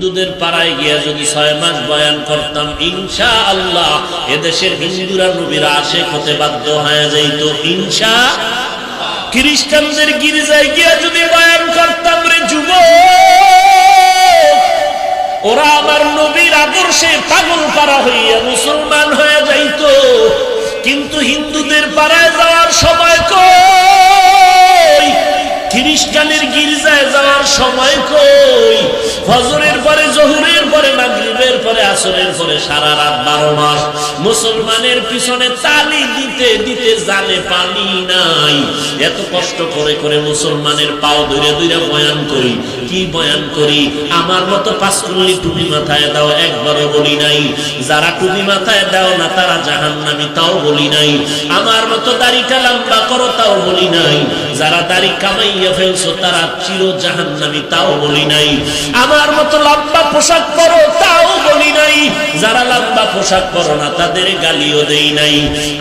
হিন্দুদের পাড়ায় গিয়া যদি 6 মাস বয়ান করতাম, ইনশাআল্লাহ এদেশের হিন্দুরা নবীর আশিক হতে বাধ্য হয়ে যাইত ইনশাআল্লাহ। খ্রিস্টানদের গির্জায় গিয়া যদি বয়ান করতাম, রে যুবক, ওরা আমার নবীর আদর্শে পাগল পারা হইয়া মুসলমান হয়ে যাইত। কিন্তু হিন্দুদের পাড়ায় যাওয়ার সময় কই, খ্রিস্টানের গির্জায় যাওয়ার সময় কই, ফজরের পরে, জোহরের পরে, মাগরিবের পরে, আসরের পরে সারা রাত 12 মাস মুসলমানের পিছনে তালি দিতে দিতে জানে পানি নাই। এত কষ্ট করে করে মুসলমানের পাও ধরে ধরে বয়ান করি। কি বয়ান করি? আমার মতো 5 কুল্লি টুপি মাথায় দাও, একবারও বলি নাই। যারা টুপি মাথায় দাও না তারা জাহান্নামী, তাও বলি নাই। আমার মতো দাড়িটা লম্বা করো, তাও বলি নাই। যারা দাড়ি কামাইয়া ফেলছো তারা চির জাহান্নামী, তাও বলি নাই। আমার মতো লম্বা পোশাক পরো, তাও বলি নাই। যারা লম্বা পোশাক পরো না তাদের গালিও দেই নাই।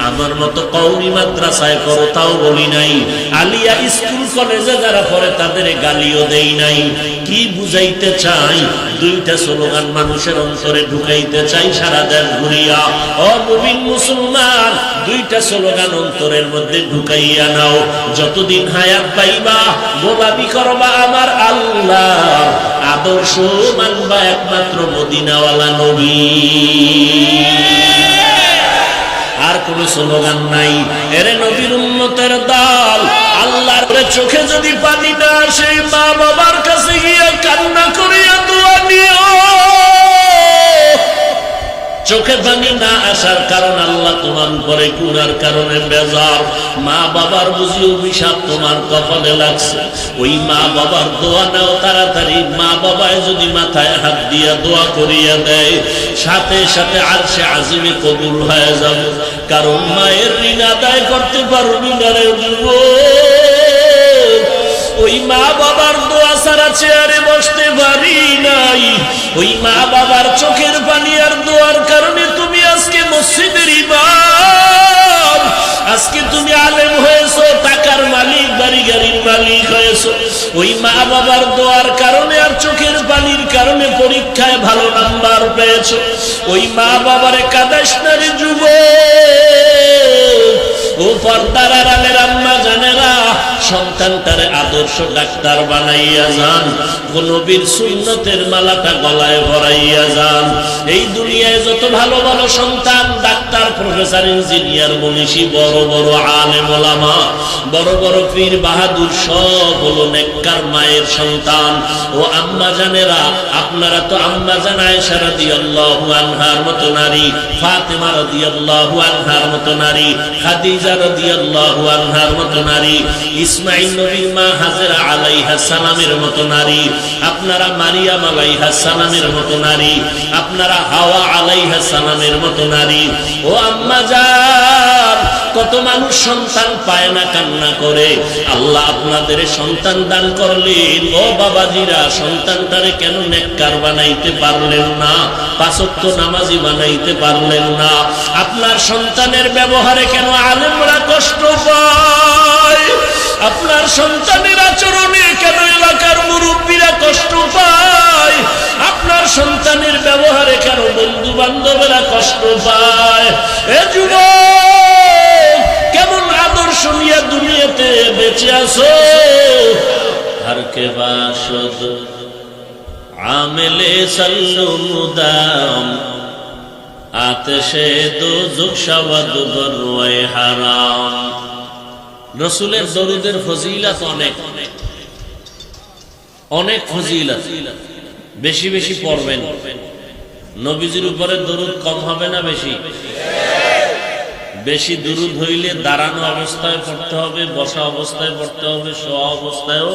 আমার মতো কওমি মাদ্রাসায় পড়ো, তাও বলি নাই। আলিয়া স্কুল কলেজে যারা পড়ে তাদের গালিও দেই নাই। কি বুঝাইতে চাই? 2টা স্লোগান মানুষের অন্তরে ঢুকাইতে চাই সারা দেশ ঘুরিয়া। ও মুমিন মুসলমান, 2টা স্লোগান অন্তরের মধ্যে ঢুকাইয়া নাও। যতদিন হায়াত পাইবা গোলামি করবা আমার আল্লাহ, আদর্শ মানবা একমাত্র মদিনাওয়ালা নবী। আর কোন স্লোগান নাই। এরে নবীর উম্মতের দল, আল্লাহর চোখে যদি পানি না আসে, মা বাবার কাছে গিয়ে কান্না করিয়া দোয়া নিও। চোখে পানি না আসার কারণ আল্লাহ তোমার উপরে গুনার কারণে বেজার। মা বাবার বুঝি অভিশাপ তোমার কপালে লাগছে। ওই মা বাবার দোয়া নাও তাড়াতাড়ি। মা বাবায় যদি মাথায় হাত দিয়া দোয়া করিয়া দেয়, সাথে সাথে আরশে আজিমে কবুল হয়ে যাবে। কারণ মায়ের ঋণ আদায় করতে পারবি না রে যুবক। ওই মা বাবার দোয়া ছাড়া চেয়ারে বসতে পারি নাই। ওই মা বাবার চোখের পানি আর দোয়ার কারণে তুমি আজকে মসজিদের ইমাম, আজকে তুমি আলেম হয়েছো, টাকার মালিক, বাড়ি গাড়ির মালিক হয়েছো। ওই মা বাবার দোয়ার কারণে আর চোখের পানির কারণে পরীক্ষায় ভালো নাম্বার পেয়েছো। ওই মা বাবারে কাঁদাস না রে যুবক। ও পর্দার আড়ালের আম্মা জানেরা, সন্তানটারে আদর্শ ডাক্তার বানাইয়া যান। নবীর সুন্নতের মালাটা গলায় ভরাইয়া যান। এই দুনিয়ায় যত ভালো ভালো সন্তান, ডাক্তার, প্রফেসর, ইঞ্জিনিয়ার, মনীষী, বড় বড় আলেম ওলামা, বড় বড় পীর বাহাদুর, সব হলো নেককার মায়ের সন্তান। ও আম্মা জানেরা, আপনারা তো আম্মা জান আয়েশা রাদিয়াল্লাহু আনহার মতো নারী, ফাতেমা রাদিয়াল্লাহু আনহার মতো নারী, খাদিজা রাদিয়াল্লাহু আনহার মতো নারী, ইসমাঈল নবীর মা হাজেরা আলাইহিস সালামের মতো নারী, আপনারা মারিয়াম আলাইহিস সালামের মতো নারী, আপনারা হাওয়া আলাইহিস সালামের মতো নারী। ও আম্মা জান, কত মানুষ সন্তান পায় না, কান্না করে। আল্লাহ আপনাদের সন্তান দান করলেন। ও বাবাজিরা, সন্তানটারে কেন নেককার বানাইতে পারলেন না? 5 ওয়াক্ত নামাজি বানাইতে পারলেন না? আপনার সন্তানের ব্যবহারে কেন আলেমরা কষ্ট পায়? আপনার সন্তানের আচরণে কেন এলাকার মুরব্বীরা কষ্ট পায়? আপনার সন্তানের ব্যবহারে কেন বন্ধু বান্ধবেরা কষ্ট পায়? এ যুবক, কেমন আদর্শ নিয়ে দুনিয়াতে বেঁচে আছো? হরকে বাসদ আমেলে সাল্লু মুদাম, আতশে দোজখ শাওয়াদ বরওয়ে হারাম। রাসূলের দরুদের ফজিলত অনেক অনেক ফজিলত। বেশি বেশি পড়বেন। নবীজির উপরে দরুদ কম হবে না বেশি? বেশি দরুদ হইলে দাঁড়ানো অবস্থায় পড়তে হবে, বসা অবস্থায় পড়তে হবে, শোয়া অবস্থায়ও।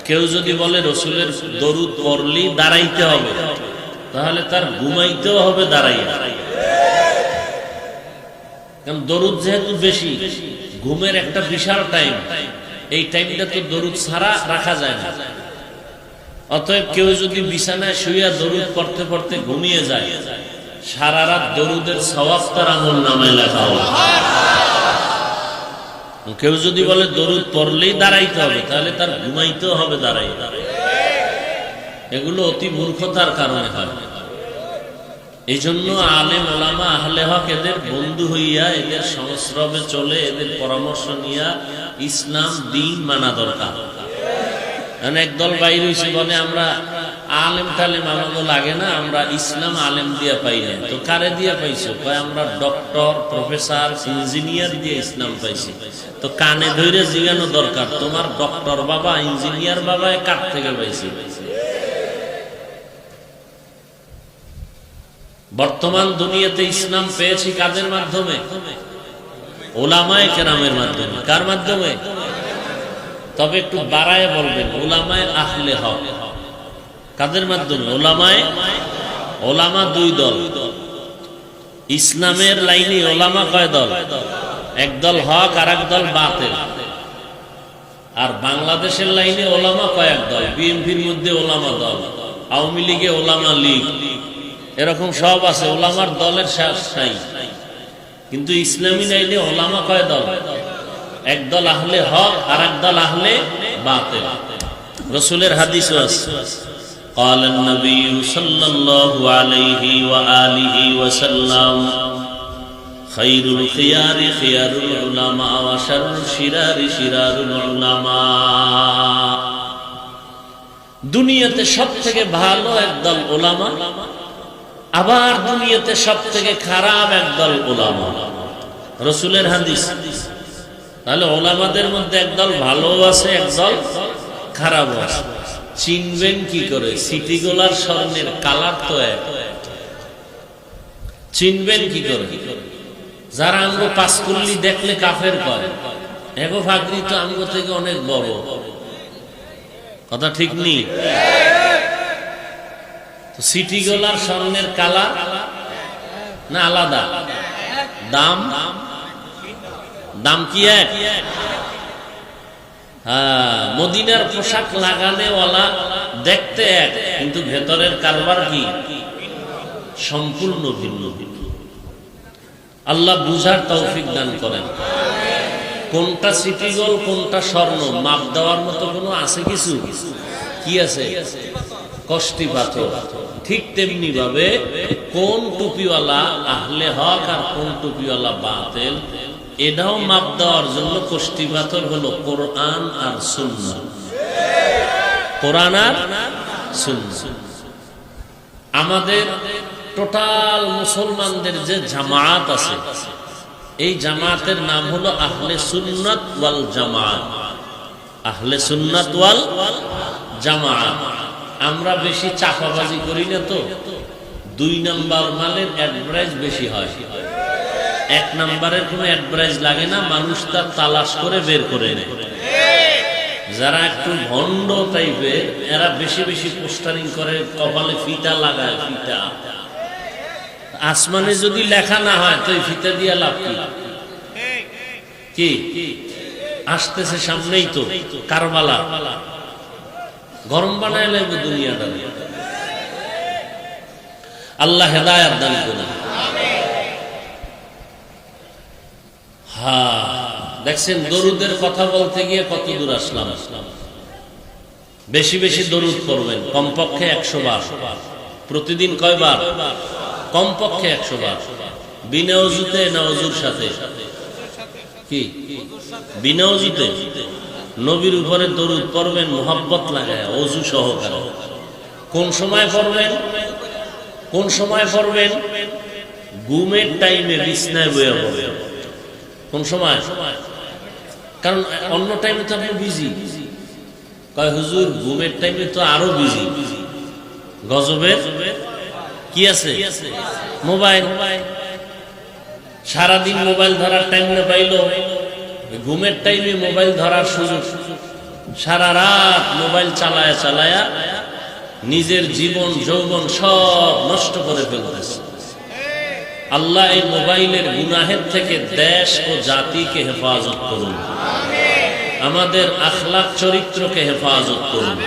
কেউ যদি বলে রাসূলের দরুদ পড়লেই দাঁড়াইতে হবে, তাহলে তার ঘুমাইতেও হবে দাঁড়াইয়া। কারণ দরুদ যেহেতু বেশি, ঘুমের একটা বিশাল টাইম, এই টাইমটা তো দরুদ ছাড়া রাখা যায় না। অতএব কেউ যদি বিছানায় শুইয়া দরুদ পড়তে পড়তে ঘুমিয়ে যায়, সারা রাত দরুদের সওয়াব তার আমলনামায় লেখা হবে। কেউ যদি বলে দরুদ পড়লেই দাঁড়াইতে হবে, তাহলে তার ঘুমাইতেও হবে দাঁড়াই। এগুলো অতি মূর্খতার কারণে হয়। এই জন্য আলেম ওলামা আহলে হক এদের বন্ধু হইয়া, এদের সংস্রবে চলে, এদের পরামর্শ নিয়া ইসলাম দিন মানা দরকার। একদল বাইর হইছে বলে আমরা আলেম টালেম আমাকে লাগে না, আমরা ইসলাম আলেম দিয়া পাই না। তো কারে দিয়া পাইছো? কয় আমরা ডক্টর, প্রফেসর, ইঞ্জিনিয়ার দিয়ে ইসলাম পাইছি। তো কানে ধরে জিজ্ঞানো দরকার, তোমার ডক্টর বাবা, ইঞ্জিনিয়ার বাবা কার থেকে পাইছি? বর্তমান দুনিয়াতে ইসলাম পেয়েছি কাদের মাধ্যমে? ওলামায়ে কেরামের মাধ্যমে। কার মাধ্যমে? তবে একটু বাড়ায় বলবেন, ওলামায়ে আহলে হক। কাদের মাধ্যমে? ওলামা দুই দল। ইসলামের লাইনে ওলামা কয় দল? একদল হক আর একদল বাতিল। আর বাংলাদেশের লাইনে ওলামা কয়েক দল। বিএনপির মধ্যে ওলামা দল, আওয়ামী লীগে ওলামা লীগ, এরকম সব আছে। ওলামার দলের শেষ নাই। কিন্তু ইসলামী লাইনে ওলামা কয় দল? একদল আহলে হক আর একদল আহলে বাতিল। রাসূলের হাদিসও আছে, قال النبي صلى الله عليه وآله وسلم خير الخيار خيار العلماء وشر الشرار شرار العلماء। দুনিয়াতে সবথেকে ভালো একদল ওলামা, আবার দুনিয়াতে সবথেকে খারাপ একদল ওলামা। রাসূলের হাদিস। তাহলে ওলামাদের মধ্যে একদল ভালো আছে, একদল খারাপ আছে। চিনবেন কি করে? সিটিগোলার স্বর্ণের কালার তো এক। চিনবেন কি করে? যারা আমগো পাঁচকুল্লি দেখলে কাফের করে, এগো ফাকরি তো আমগো থেকে অনেক বড়। কথা ঠিক নেই? সিটিগোলার স্বর্ণের কালার না আলাদা? দাম কি এক? হ্যাঁ, মদিনার পোশাক লাগানে ওয়ালা দেখতে এক, কিন্তু ভেতরের কারবার কি সম্পূর্ণ ভিন্ন। আল্লাহ বুঝার তৌফিক দান করেন। কোনটা সিটিগোল কোনটা স্বর্ণ মাপ দেওয়ার মতো কোনো আছে কিছু? কি আছে? কষ্টি পাথর। ঠিক তেমনি ভাবে কোন টুপিওয়ালা আহলে হক আর কোন টুপিওয়ালা বাতিল, এটাও মাপ দেওয়ার জন্য কষ্টি পাথর হলো কোরআন আর সুন্নাহ। কোরআন আর সুন্নাহ। আমাদের টোটাল মুসলমানদের যে জামাত আছে, এই জামাতের নাম হলো আহলে সুন্নাত ওয়াল জামাত। আহলে সুন্নাত ওয়াল জামাত। আমরা বেশি চাপাবাজি করি না তো, 2 নাম্বার মালের অ্যাডভারেজ বেশি হয়, 1 নাম্বারের কোনো অ্যাডভারেজ লাগে না, মানুষ তার তালাশ করে বের করে নেয়। যারা একটু ভণ্ড টাইপের, এরা বেশি বেশি পোস্টারিং করে, কপালে ফিতা লাগায়। ফিতা আসমানে যদি লেখা না হয় তো ফিতা দিয়ে লাভ কি? আসতেছে সামনেই তো কারবালা, গরম বানায় লাগবে দুনিয়াটা। আল্লাহ হেদায়েত দান করুন। হ্যাঁ, দেখছেন দরুদের কথা বলতে গিয়ে কত দূর আসলাম। বেশি বেশি দরুদ পড়বেন, কমপক্ষে 100 বার। প্রতিদিন কয়বার? কমপক্ষে 100 বার। বিনা ওযুতে না ওযুর সাথে? কি বিনা ওযুতে? নবীর উপরে দরুদ পড়বেন মোহাব্বত লাগায়, ওযু সহকারে। কোন সময় পড়বেন? কোন সময় পড়বেন? ঘুমের টাইমে বিছনায় বসে পড়বেন। কোন সময়? কারণ অন্য টাইমে তো আপনি বিজি। কয় হুজুর ঘুমের টাইমে তো আরো বিজি। গজবের কি আছে? মোবাইল। সারাদিন মোবাইল ধরার টাইম না পাইলো, ঘুমের টাইমে মোবাইল ধরার সুযোগ। সারা রাত মোবাইল চালায়া চালায়া নিজের জীবন যৌবন সব নষ্ট করে ফেলতেছে। আল্লাহ এই মোবাইলের গুনাহের থেকে দেশ ও জাতিকে হেফাজত করুন, আমাদের আখলাক চরিত্রকে হেফাজত করুন।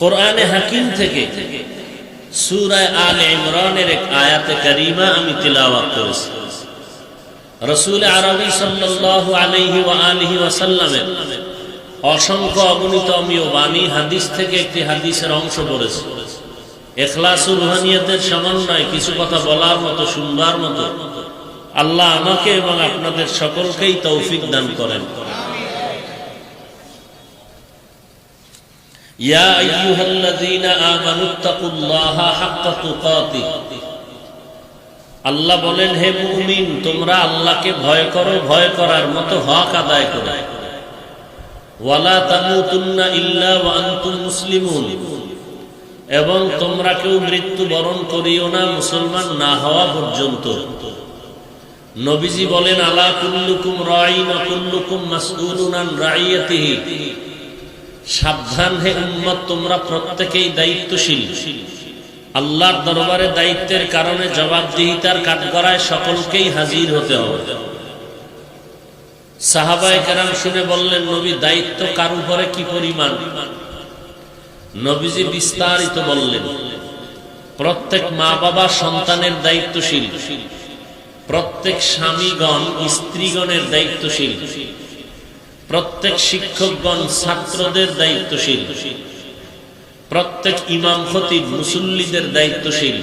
কোরআনে হাকিম থেকে সূরা আলে ইমরানের এক আয়াতে কারিমা আমি তিলাওয়াত করেছি। রাসূল আরবি সাল্লাল্লাহু আলাইহি ওয়া আলিহি ওয়াসাল্লামের অসংখ্য অগণিত আমিও বাণী হাদিস থেকে একটি হাদিসের অংশ পড়েছি। ইখলাস ও রুহানিয়াতের সমন্বয় কিছু কথা বলার মতো, শুনবার মতো আল্লাহ আমাকে এবং আপনাদের সকলকেই তৌফিক দান করেন। ইয়া আইয়ুহাল্লাযীনা আমানুত্তাকুল্লাহা হাক্কা তুকাতিহ, আল্লাহ বলেন হে মুমিন তোমরা আল্লাহকে ভয় করো, ভয় করার মতো হক আদায় করো। ওয়ালা তামুতুন্না ইল্লা ওয়া আনতুম মুসলিমুন, এবং তোমরা কেউ মৃত্যু বরণ করিও না মুসলমান না হওয়া পর্যন্ত। নবীজি বলেন আলা কুল্লুকুম রাঈন ওয়া কুল্লুকুম মাসউলুন আন রাইয়াতিহি, সাবধান হে উম্মত তোমরা প্রত্যেকেই দায়িত্বশীল। আল্লাহর দরবারে দায়িত্বের কারণে জবাবদিহিতার কাঠগড়ায় সকলকেই হাজির হতে হবে। সাহাবায়ে কেরাম শুনে বললেন নবী দায়িত্ব কার উপরে কি পরিমাণ? নবীজি বিস্তারিত বললেন প্রত্যেক মা বাবা সন্তানের দায়িত্বশীল, প্রত্যেক স্বামীগণ স্ত্রীগণের দায়িত্বশীল, প্রত্যেক শিক্ষকগণ ছাত্রদের দায়িত্বশীল, প্রত্যেক ইমাম খতিব মুসল্লিদের দায়িত্বশীল,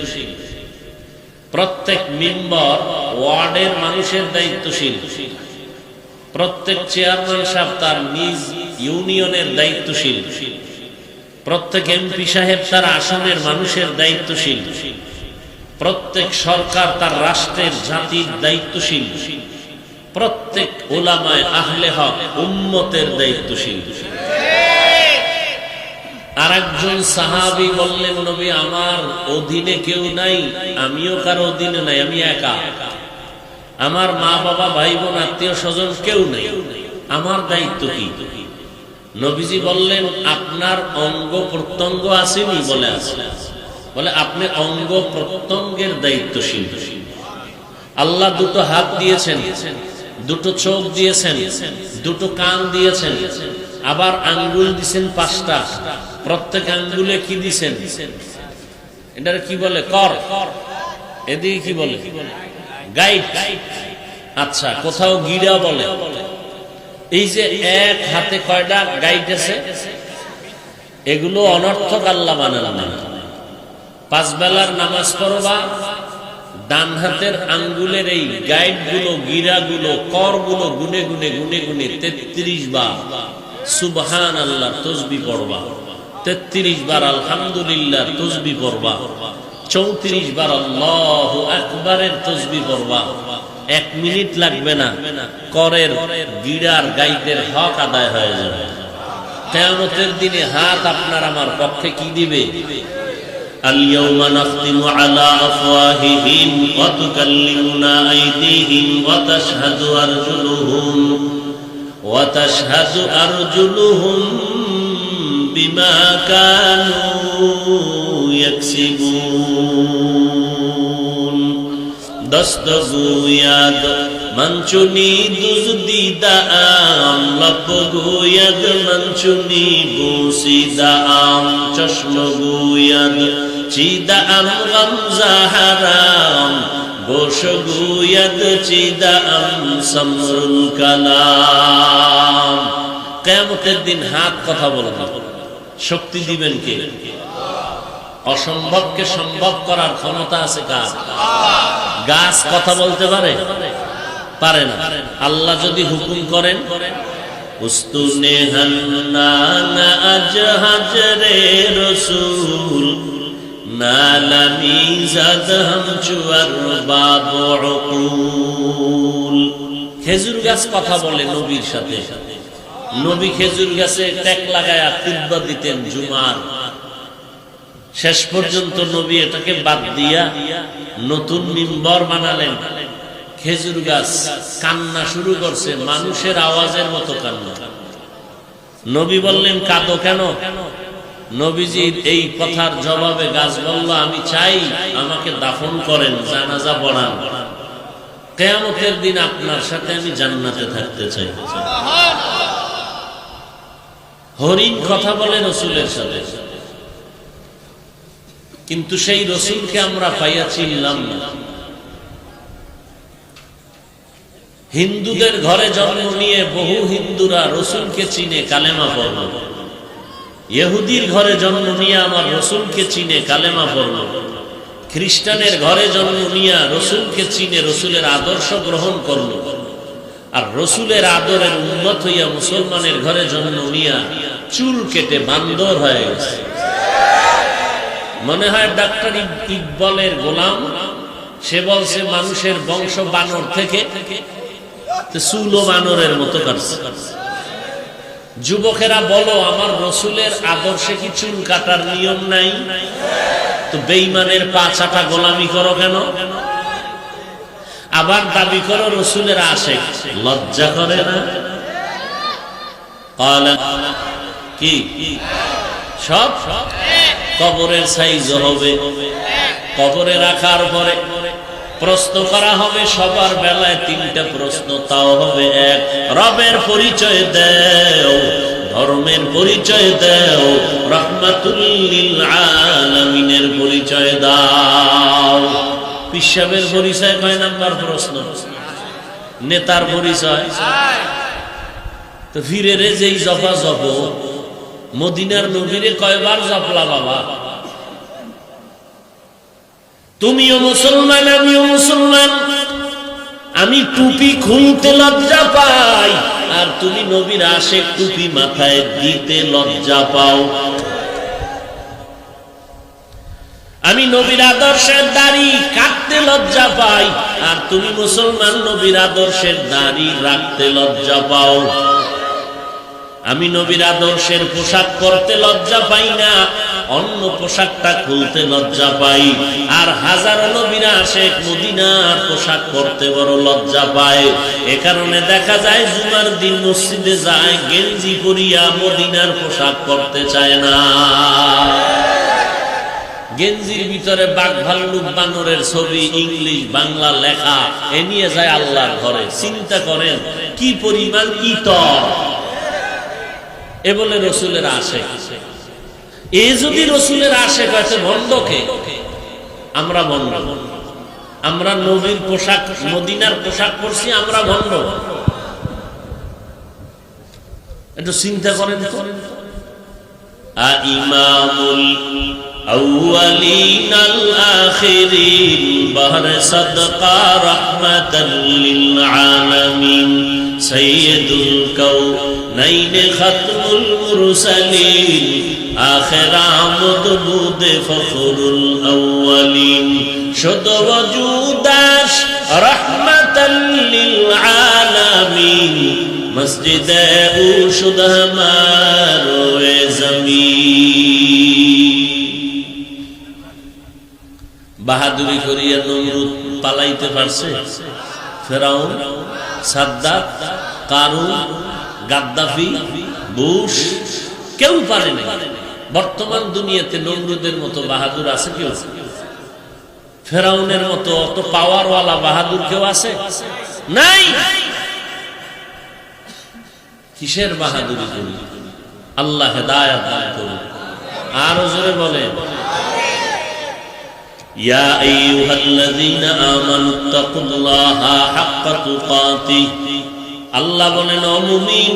প্রত্যেক মেম্বার ওয়ার্ডের মানুষের দায়িত্বশীল, প্রত্যেক চেয়ারম্যান সাহেব তার নিজ ইউনিয়নের দায়িত্বশীল, প্রত্যেক এমপি সাহেব তার আসনের মানুষের দায়িত্বশীল, প্রত্যেক সরকার তার রাষ্ট্রের জাতির দায়িত্বশীল, প্রত্যেক উলামায়ে আহলে হক উম্মতের দায়িত্বশীল। আরেকজন সাহাবী বললেন নবী আমার অধীনে কেউ নাই, আমিও কারো অধীনে নাই, আমি একা, আমার মা বাবা ভাই বোন আত্মীয় স্বজন কেউ নেই, আমার দায়িত্ব কি? নবীজি বললেন আপনার অঙ্গ প্রত্যঙ্গ আসেনি? বলে আছে। বলে আপনি অঙ্গ প্রত্যঙ্গের দায়িত্বশীল। আল্লাহ দুটো হাত দিয়েছেন, দুটো চোখ দিয়েছেন, দুটো কান দিয়েছেন, আবার আঙ্গুল দিয়েছেন 5টা। প্রত্যেক আঙ্গুলে কি দিয়েছেন? এটার কি বলে? কর। এদিকে কি বলে? গাইড। আচ্ছা, কোথাও গিরা বলে। এই যে এক হাতে কয়টা গাইড আছে, এগুলো অনর্থক আল্লাহ বানান না। 5 বেলার নামাজ পড়বা, ডান হাতের আঙ্গুলের এই গাইড গুলো, গিরা গুলো, কর গুলো গুনে গুনে 33 বার সুবহানাল্লাহ তাসবিহ পড়বা, 33 বার আলহামদুলিল্লাহ তাসবিহ পড়বা, 34 বার আল্লাহু আকবারের তাসবিহ পড়বা। 1 মিনিট লাগবে না, করের গিরার গাইডের হক আদায় হয়ে যাবে। কিয়ামতের দিনে হাত আপনার আমার পক্ষে কি দিবে? اليوم نختم على أفواههم وتكلمنا أيديهم وتشهد أرجلهم بما كانوا يكسبون دست گوید من چونی دزدیدم، لب گوید من چونی بوسیدم، چشم گوید چیدم غم زهرم، گوش گوید چیدم سمر الکلام। কিয়ামতের দিন হাত কথা বলবে, শক্তি দিবেন কে? অসম্ভবকে সম্ভব করার ক্ষমতা আছে কার? গাছ কথা বলতে পারে? পারে না। আল্লাহ যদি হুকুম করেন উস্তুনে হান্নানা আজ হাজরে রসুল নালামি জাদ হাম চুয়ার বাবু উকুল। খেজুর গাছ কথা বলে নবীর সাথে। নবী খেজুর গাছে ট্যাক লাগায়া খুতবা দিতেন জুমার। শেষ পর্যন্ত নবী এটাকে বাদ দিয়া নতুন মিম্বর বানালেন। খেজুর গাছ কান্না শুরু করছে, মানুষের আওয়াজের মতো কান্না। নবী বললেন কাঁদো কেন? নবীজি এই কথার জবাবে গাছ বলল আমি চাই আমাকে দাফন করেন, জানাজা পড়ান, কিয়ামতের দিন আপনার সাথে আমি জান্নাতে থাকতে চাই। হরিণ কথা বলে রসুলের সাথে, কিন্তু সেই রসুলকে আমরা পাইয়া চিনলাম না। হিন্দুদের ঘরে জন্ম নিয়ে বহু হিন্দুরা রসুলকে চিনে, কালেমা পড়ল। ইহুদির ঘরে জন্ম নিয়ে আমার রসুলকে চিনে, কালেমা পড়ল। খ্রিস্টানের ঘরে জন্ম নিয়ে রসুলকে চিনে, রসুলের আদর্শ গ্রহণ করল। আর রসুলের আদরের উন্মত হইয়া মুসলমানের ঘরে জন্ম নিয়া চুল কেটে বান্দর হয়ে গেছে। মনে হয় ডাক্তার ইকবালের গোলাম, সে বলছে মানুষের বংশ বানর থেকে, চুলও বানরের মতো কাটছে। যুবকেরা বলো, আমার রসুলের আদর্শে কি চুল কাটার নিয়ম নাই? তো বেঈমানের পা চাটা গোলামি করো কেন? আবার দাবি করো রসুলের আশেক, লজ্জা করে না? কি সব কবরের সাইজ হবে, কবরে রাখার পরে প্রশ্ন করা হবে সবার বেলায় তিনটা প্রশ্ন, তাও হবে এক, রবের পরিচয় দেও, ধর্মের পরিচয় দেও, রাহমাতুল লিল আলামিনের পরিচয় দাও। পিসাবের পরিচয় কয় নাম্বার প্রশ্ন? নেতার পরিচয় তো ফিরে রে যেই জপা জপ, মদিনার নবীরে কয়বার জপলা বাবা? তুমিও মুসলমান, আমিও মুসলমান, আমি টুপি খুলতে লজ্জা পাই, আর তুমি নবীর আশেক টুপি মাথায় দিতে লজ্জা পাও। আমি নবীর আদর্শের দাড়ি কাটতে লজ্জা পাই, আর তুমি মুসলমান নবীর আদর্শের দাড়ি রাখতে লজ্জা পাও। আমি নবীর আদর্শের পোশাক পরতে লজ্জা পাই না, অন্য পোশাকটা খুলতে লজ্জা পাই। আর হাজারো নবীরা আশেক মদিনার পোশাক পরতে বড় লজ্জা পায়। এ কারণে দেখা যায় জুমার দিন মসজিদে যায় গেঞ্জি পরিয়া, মদিনার পোশাক পরতে চায় না। গেঞ্জির ভিতরে বাঘ ভাল্লুক বানরের ছবি, ইংলিশ বাংলা লেখা, এ নিয়ে যায় আল্লাহর ঘরে। চিন্তা করেন কি পরিমাণ ইতর। এ বলে রসুলের আশেক। এ যদি রসুলের আশেক আছে, ভণ্ডকে আমরা ভণ্ড। আমরা নবীর পোশাক, মদিনার পোশাক পরছি, আমরা ভণ্ড। একটু চিন্তা করেন তো। ইমামুল আউয়ালিন আল আখিরিন বাহর সাদকা রাহমাতাল লিল আলামিন সাইয়্যিদুল কাউনাইন খাতমুল মুরসালিন আখির আমদ বুদ ফখরুল আউয়ালিন শুদ ওজুদাশ রাহমাতাল লিল আলামিন মসজিদে উশুদ হামারে জমিন। বাহাদুরি করিয়া নমরুদ পালাইতে পারছে? ফেরাউন, সাদ্দাত, কারুন, গাদ্দাফি, বুশ কেউ পারে না। বর্তমান দুনিয়াতে নমরুদের মতো বাহাদুর আছে কেউ? ফেরাউনের মতো অত পাওয়ারওয়ালা বাহাদুর কেউ আছে? নাই। কিসের বাহাদুরি করি? আল্লাহ হেদায়েত দান করুন। আর জোরে বলেন, ইয়া আইয়ুহাল্লাযীনা আমানুত্তাকুল্লাহা হাক্কা তুকাতিহ। আল্লাহ বলেন, ও মুমিন,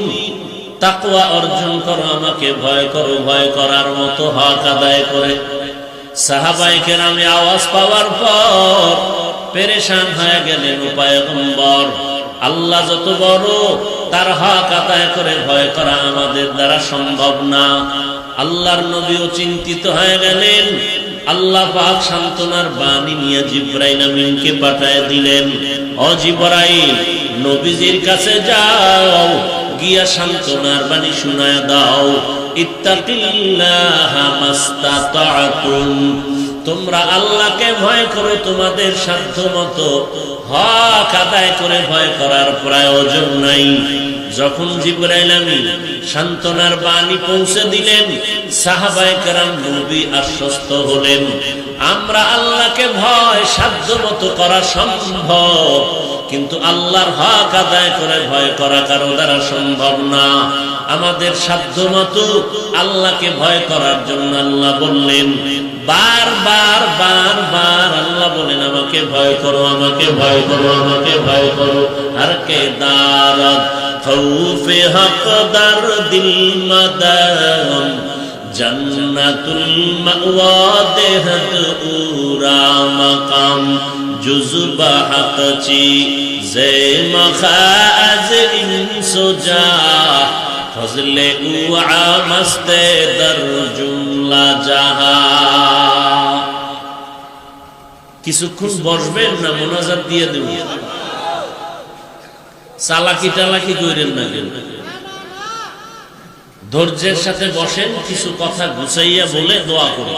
তাকওয়া অর্জন করো, আমাকে ভয় করো, ভয় করার মতো হক আদায় করে। সাহাবায়ে কেরামে আওয়াজ পাওয়ার পর পেরেশান হয়ে গেলেন। ও পয়গম্বর, আল্লাহ যত বড়, তার হক আদায় করে ভয় করা আমাদের দ্বারা সম্ভব না। আল্লাহর নবীও চিন্তিত হয়ে গেলেন। আল্লাহ পাক সান্ত্বনার বাণী নিয়ে জিবরাইল আমিনকে পাঠিয়ে দিলেন। ও জিবরাইল, নবীজির কাছে যাও, গিয়া সান্ত্বনার বাণী শোনায় দাও। ইত্তাকিল্লাহা মাস্তাতাতুম, তোমরা আল্লাহকে ভয় করো তোমাদের সাধ্য মতো, হক আদায় করে ভয় করার প্রয়োজন নাই। যখন জিবরাইল আমিন সান্ত্বনার বাণী পৌঁছে দিলেন, সাহাবায়ে কেরাম নবী আশ্বস্ত হলেন, আমরা আল্লাহকে ভয় সাধ্য মতো করা সম্ভব, কিন্তু আল্লাহর হক আদায় করে ভয় করা কারো দ্বারা সম্ভব না। আমাদের সাধ্যমতো আল্লাহকে ভয় করার জন্য আল্লাহ বললেন, বারবার বারবার আল্লাহ বলেন আমাকে ভয় করো, আমাকে ভয় করো, আমাকে ভয় করো। আর কে দারত খৌফে হকদার দিল মাদাম জান্নাতুল মাওয়া দেহত উরা মাকাম জুজবা হকচি জে মখাজ ইনসুজা ফজলে উআ মস্তে দর জুমলা জাহা। কিছুক্ষণ বসবেন না মোনাজাত দিয়ে দেব, চালাকি টালাকি কইরেন না, কেন ধৈর্যের সাথে বসেন, কিছু কথা গুছাইয়া বলে দোয়া করুন।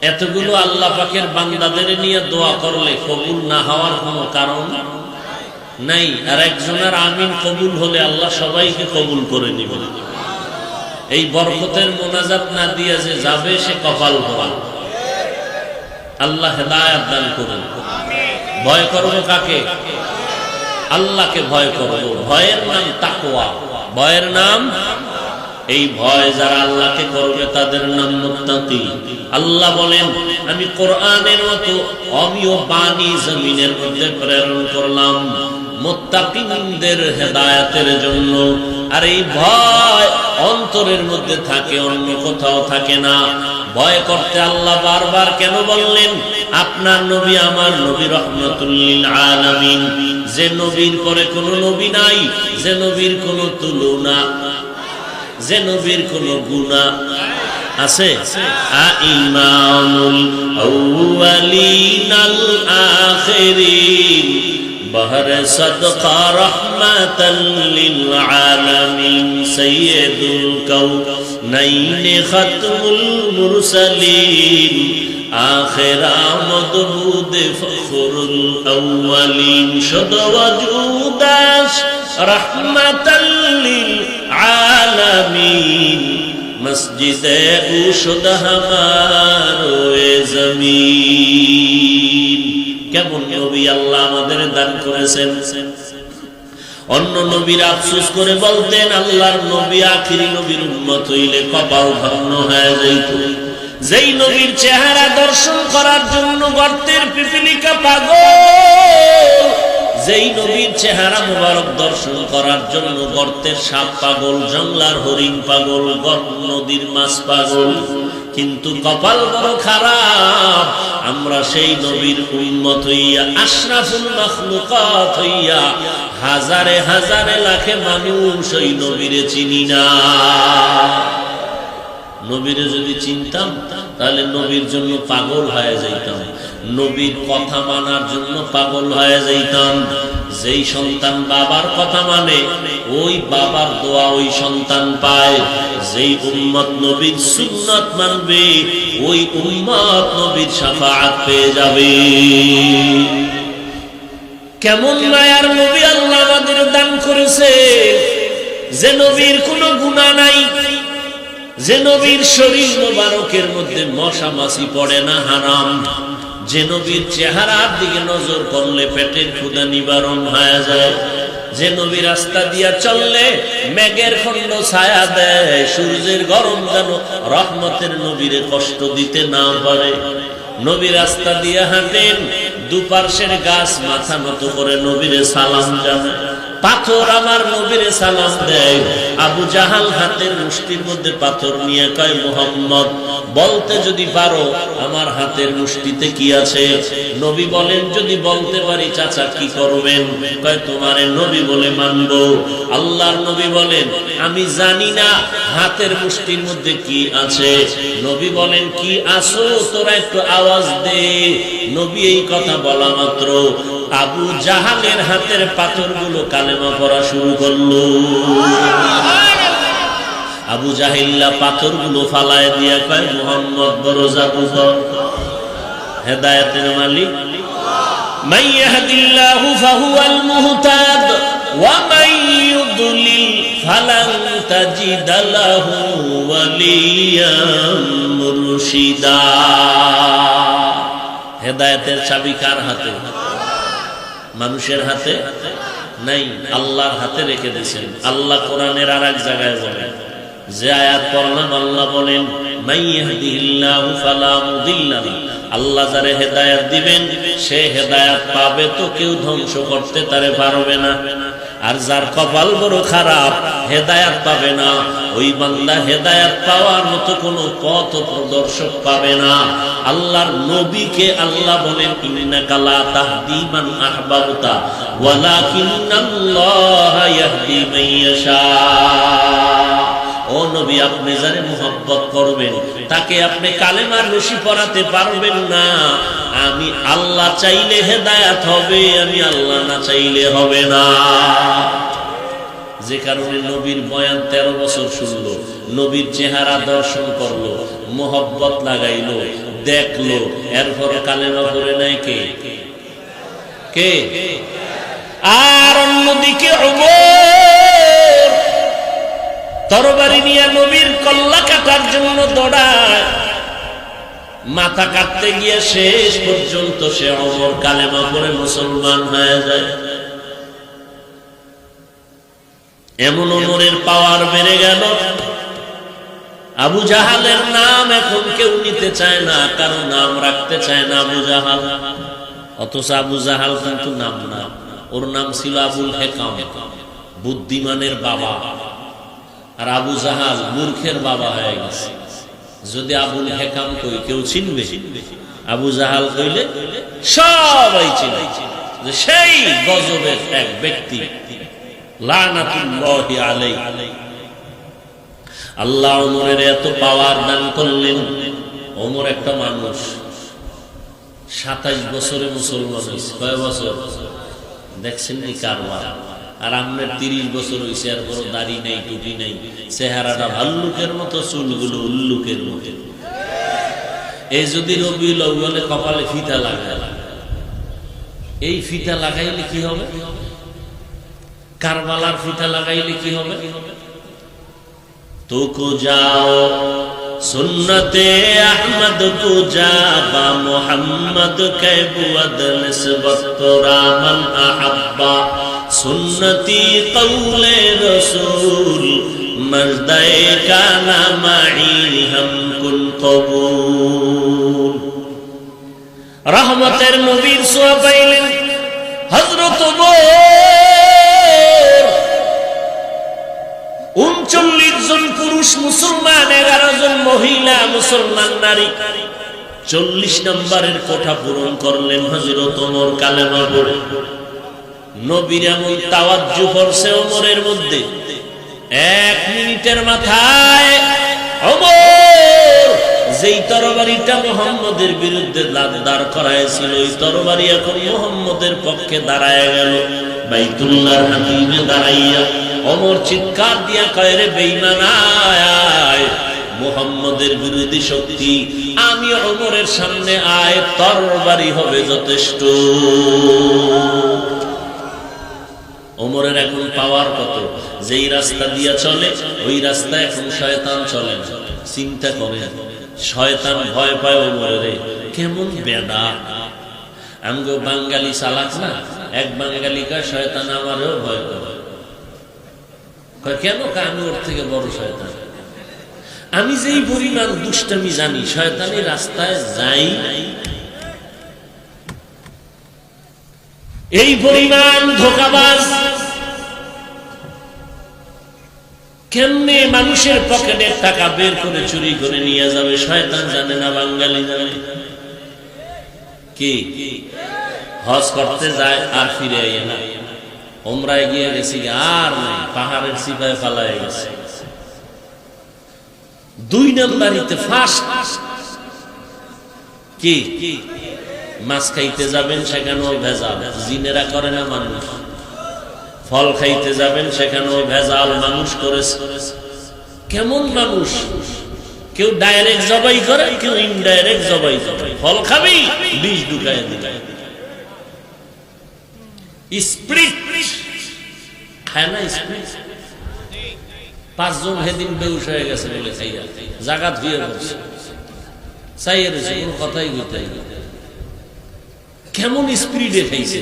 এতগুলো আল্লাহ পাকের বান্দাদের নিয়ে দোয়া করলে কবুল না হওয়ার কোনো কারণ নাই। আর একজনের আমিন কবুল হলে আল্লাহ সবাইকে কবুল করে নেবেন। এই বরকতের মোনাজাত না দিয়ে যে যাবে সে কপাল ভরা। আল্লাহ হেদায়েত দান করুন। ভয় করবো কাকে? আল্লাহকে ভয় করবো। ভয়ের নাম তাকওয়া, ভয়ের নাম, এই ভয় যারা আল্লাহকে করবে তাদের নাম মুত্তাকি। আল্লাহ বলেন আমি কোরআনের মতো অমীয় বাণী জমিনের মধ্যে প্রেরণ করলাম মুত্তাকিনদের হেদায়েতের জন্য। আর এই ভয় অন্তরের মধ্যে থাকে, অন্য কোথাও থাকে না। ভয় করতে আল্লাহ বারবার কেন বললেন? আপনার নবী আমার নবী রহমাতুল লিল আলামিন, যে নবীর পরে কোনো নবী নাই, যে নবীর কোনো তুলনা, যে নবীর কোনো গুনাহ আছে। ইমামুল আউয়ালিন আল আখিরিন বহর সদকা রহমাতাল লিল আলামিন সাইয়্যিদুল কাউনাইন খাতমুল মুরসালিন আখির আমদ বুদ ফখরুল আউয়ালিন শুদ ওয়াজুদাস রহমাতাল লিল আলামিন মসজিদে উশুদ হামারে জমিন। কেমন নবী আল্লাহ আমাদের দান করেছেন। অন্য নবীর আফসোস করে বলতেন আল্লাহর নবী আখিরি নবীর উম্মত হইলে কপাল ধন্য হয়ে যাইত। যেই নবীর চেহারা দর্শন করার জন্য গর্তের পিপিলিকা পাগল, যেই নবীর চেহারা মুবারক দর্শন করার জন্য গর্তের সাপ পাগল, জংলার হরিণ পাগল, নদীর মাছ পাগল। কিন্তু কপাল বড় খারাপ, আমরা সেই নবীর উম্মত হইয়া, আশরাফুল মাখলুকাত হইয়া হাজারে হাজারে লাখে মানুষ ওই নবীরে চিনি না। নবীরে যদি চিনতাম তাহলে নবীর জন্য পাগল হয়ে যাইতাম, নবীর কথা মানার জন্য পাগল হয়ে যাইতাম। যেই সন্তান বাবার কথা মানে ওই বাবার দোয়া ওই সন্তান পায়। যেই উম্মত নবীর সুন্নাত মানবে ওই উম্মত নবীর শাফাআত পেয়ে যাবে। কেমন মায়ার নবী আল্লাহ আমাদের দান করেছে, যে নবীর কোনো গুনাহ নাই, যে নবীর শরীর মোবারকের মধ্যে মশা মাছি পড়ে না, হারাম। যে নবীর চেহারার দিকে নজর করলে পেটের ক্ষুধা নিবারণ হয়ে যায়। যে নবী রাস্তা দিয়া চললে মেঘের খণ্ড ছায়া দেয়, সূর্যের গরম যেন রহমতের নবীরে কষ্ট দিতে না পারে। নবী রাস্তা দিয়া হাঁটেন, দুপার্শ্বের গাছ মাথা নত করে নবীরে সালাম জানায়। পাথর আমার নবীরে সালাম দেয়। আবু জাহাল হাতের মুষ্টির মধ্যে পাথর নিয়ে কয় মুহাম্মদ বলতে যদি পারো আমার হাতের মুষ্টিতে কি আছে? নবী বলেন যদি বলতে পারি চাচা কি করবেন? কয় তোমারে নবী বলে মানবো। আল্লাহর নবী বলেন আমি জানি না হাতের মুষ্টির মধ্যে কি আছে। নবী বলেন কি আছো তোরা একটু আওয়াজ দে। নবী এই কথা বলা মাত্র আবু জাহালের হাতের পাথরগুলো কালেমা পড়া শুরু করলো। আবু জাহিল্লা পাথরগুলো ফালায় দিয়া কয় মুহাম্মদ বড় জাদুকর, হেদায়েতের মালিক। মান ইয়াহদিল্লাহু ফাহুয়াল মুহতাদ ওয়া মান ইউদ্লিল ফালান তাজিদ লাহু ওয়ালিয়াম মুরশিদা। হেদায়েতের চাবি কার হাতে? মানুষের হাতে? নাই, আল্লাহর হাতে রেখে দিয়েছেন। আল্লাহ কোরআনের আর এক জায়গায় বলেন, যে আয়াত পড়লাম, আল্লাহ বলেন মাইয়াহদিহিল্লাহু ফালা মুদিল্লা লাহু, আল্লাহ যারে হেদায়েত দিবেন সে হেদায়েত পাবে, তো কেউ ধ্বংস করতে তারে পারবে না। আর যার কপাল বড় খারাপ, হেদায়েত পাবে না, ওই বান্দা হেদায়েত পাওয়ার মতো কোনো পথ প্রদর্শক পাবে না। আল্লাহর নবীকে আল্লাহ বলেন ইন্নাকা লা তাহদি মান আহবাবতা ওয়ালাকিন্নাল্লাহা ইয়াহদি মান ইয়াশা। ও নবী, আপনি যারে মুহাব্বত করবেন তাকে আপনি কালেমার রশি পরাতে পারবেন না। আমি আল্লাহ চাইলে হেদায়েত হবে, আমি আল্লাহ না চাইলে হবে না। যে কারণে নবীর বয়ান 13 বছর শুনলো, নবীর চেহারা দর্শন করলো, মুহাব্বত লাগাইলো, দেখলো, এরপর কালেমা পড়ে নাই কে কে? আর অন্যদিকে ওমর তরবারি নিয়ে নবীর কল্লা কাটার জন্য দৌড়ায়, মাথা কাটতে গিয়ে শেষ পর্যন্ত সে ওমর কালেমা পড়ে মুসলমান হয়ে যায়। এমন ওমরের পাওয়ার বেড়ে গেল, আবু জাহালের নাম এখন কেউ নিতে চায় না, কারো নাম রাখতে চায় না আবু জাহাল। অথচ আবু জাহাল কিন্তু নাম না, ওর নাম ছিল আবুল হেকাম, বুদ্ধিমানের বাবা। আর আবু জাহাল মূর্খের বাবা হয়ে গেছে। যদি আবুল হেকাম কই কেউ চিনবে, আবু জাহাল কইলে সবাই চিনবে যে সেই গজবের এক ব্যক্তি, লানাতুল্লাহি আলাইহি। আল্লাহ ওমরের এত পাওয়ার দান করলেন। ওমর একটা মানুষ, 27 বছরে মুসলমান হয়েছে। কয় বছর দেখছেন নি কারবার? আর আমরা 30 বছর হয়েছে, আর কোনো দাড়ি নেই, টুপি নেই, চেহারাটা ভাল্লুকের মতো, চুলগুলো উল্লুকের মতো। এই যদি রবিউল আউয়ালে কপালে ফিতা লাগায়, এই ফিতা লাগাইলে কি হবে? কারবালার ফিতা লাগাইলে কি হবে? তো কো যাও সুন্নতে আহমদ কো যাবা মুহাম্মদ কে বুদ নিসবত তোরা মান আহাব্বা সুন্নতি কওলে রাসূল মজদায়ে কানা মাই হাম কুন কবুল। রহমতের নবীর সোয়া পাইলেন হযরত ওমর। 39 জন পুরুষ মুসলমান, 11 জন মহিলা মুসলমান নারী। 40 নম্বরের কোঠা পূরণ করলেন হযরত ওমর কালেমা পড়ে। নবীর এমন তাওয়াজ্জু পড়ছে ওমরের মধ্যে, 1 মিনিটের মাথায় ওমর যেই তরবারিটা মুহাম্মদের বিরুদ্ধে দাঁড় করাইছিল, ওই তরবারি এখন মুহাম্মদের পক্ষে দাঁড়ায় গেল। বাইতুল্লাহর হাতিমে দাঁড়াইয়া ওমর চিৎকার দিয়া কয়, রে বেঈমান, আয়, মুহাম্মদের বিরোধী শক্তি, আমি ওমরের সামনে আয়, তরবারি হবে যথেষ্ট। ওমরের এখন পাওয়ার কত? যেই রাস্তা দিয়া চলে ওই রাস্তা এখন শয়তান চলে না। চিন্তা করে, শয়তান ভয় পায় ওমরে, কেমন বেডা। আমগো বাঙালি চালাক না, এক বাঙালি কয় শয়তান আমারও ভয় করে। কেন? আমি ওর থেকে বড় শয়তান। আমি যেই পরিমাণ দুষ্টামি জানি, শয়তানি রাস্তায় যাই এই পরিমাণ ধোঁকাবাজ। কেমনে মানুষের পকেটের টাকা বের করে চুরি করে নিয়ে যাবে শয়তান জানে না, বাঙালি জানে। কি হজ করতে যায় আর ফিরে আইয়ে না, ওমরায় গিয়ে গেছি আর নাই, পাহাড়ের সিপাহে ফালায় গেছে। 2 নম্বরিতে ফার্স্ট কি মাছ খাইতে যাবেন, সেখানেও ভেজাল, জিনেরা করে না মানুষ। ফল খাইতে যাবেন, সেখানেও ভেজাল, মানুষ করেছে। কেমন মানুষ? কেউ ডাইরেক্ট জবাই করে, কেউ ইনডাইরেক্ট জবাই করে। ফল খাবি, বিষ ঢুকায় দিবে। স্প্রিট খায় না, স্প্রিট। 5 জন সেদিন বেউস হয়ে গেছে বলে খাইয়া জাগাত হয়ে গেছে, চাইয়ে রয়েছে, কোন কথাই হইতে। কেমন স্পিরিটে খাইছে?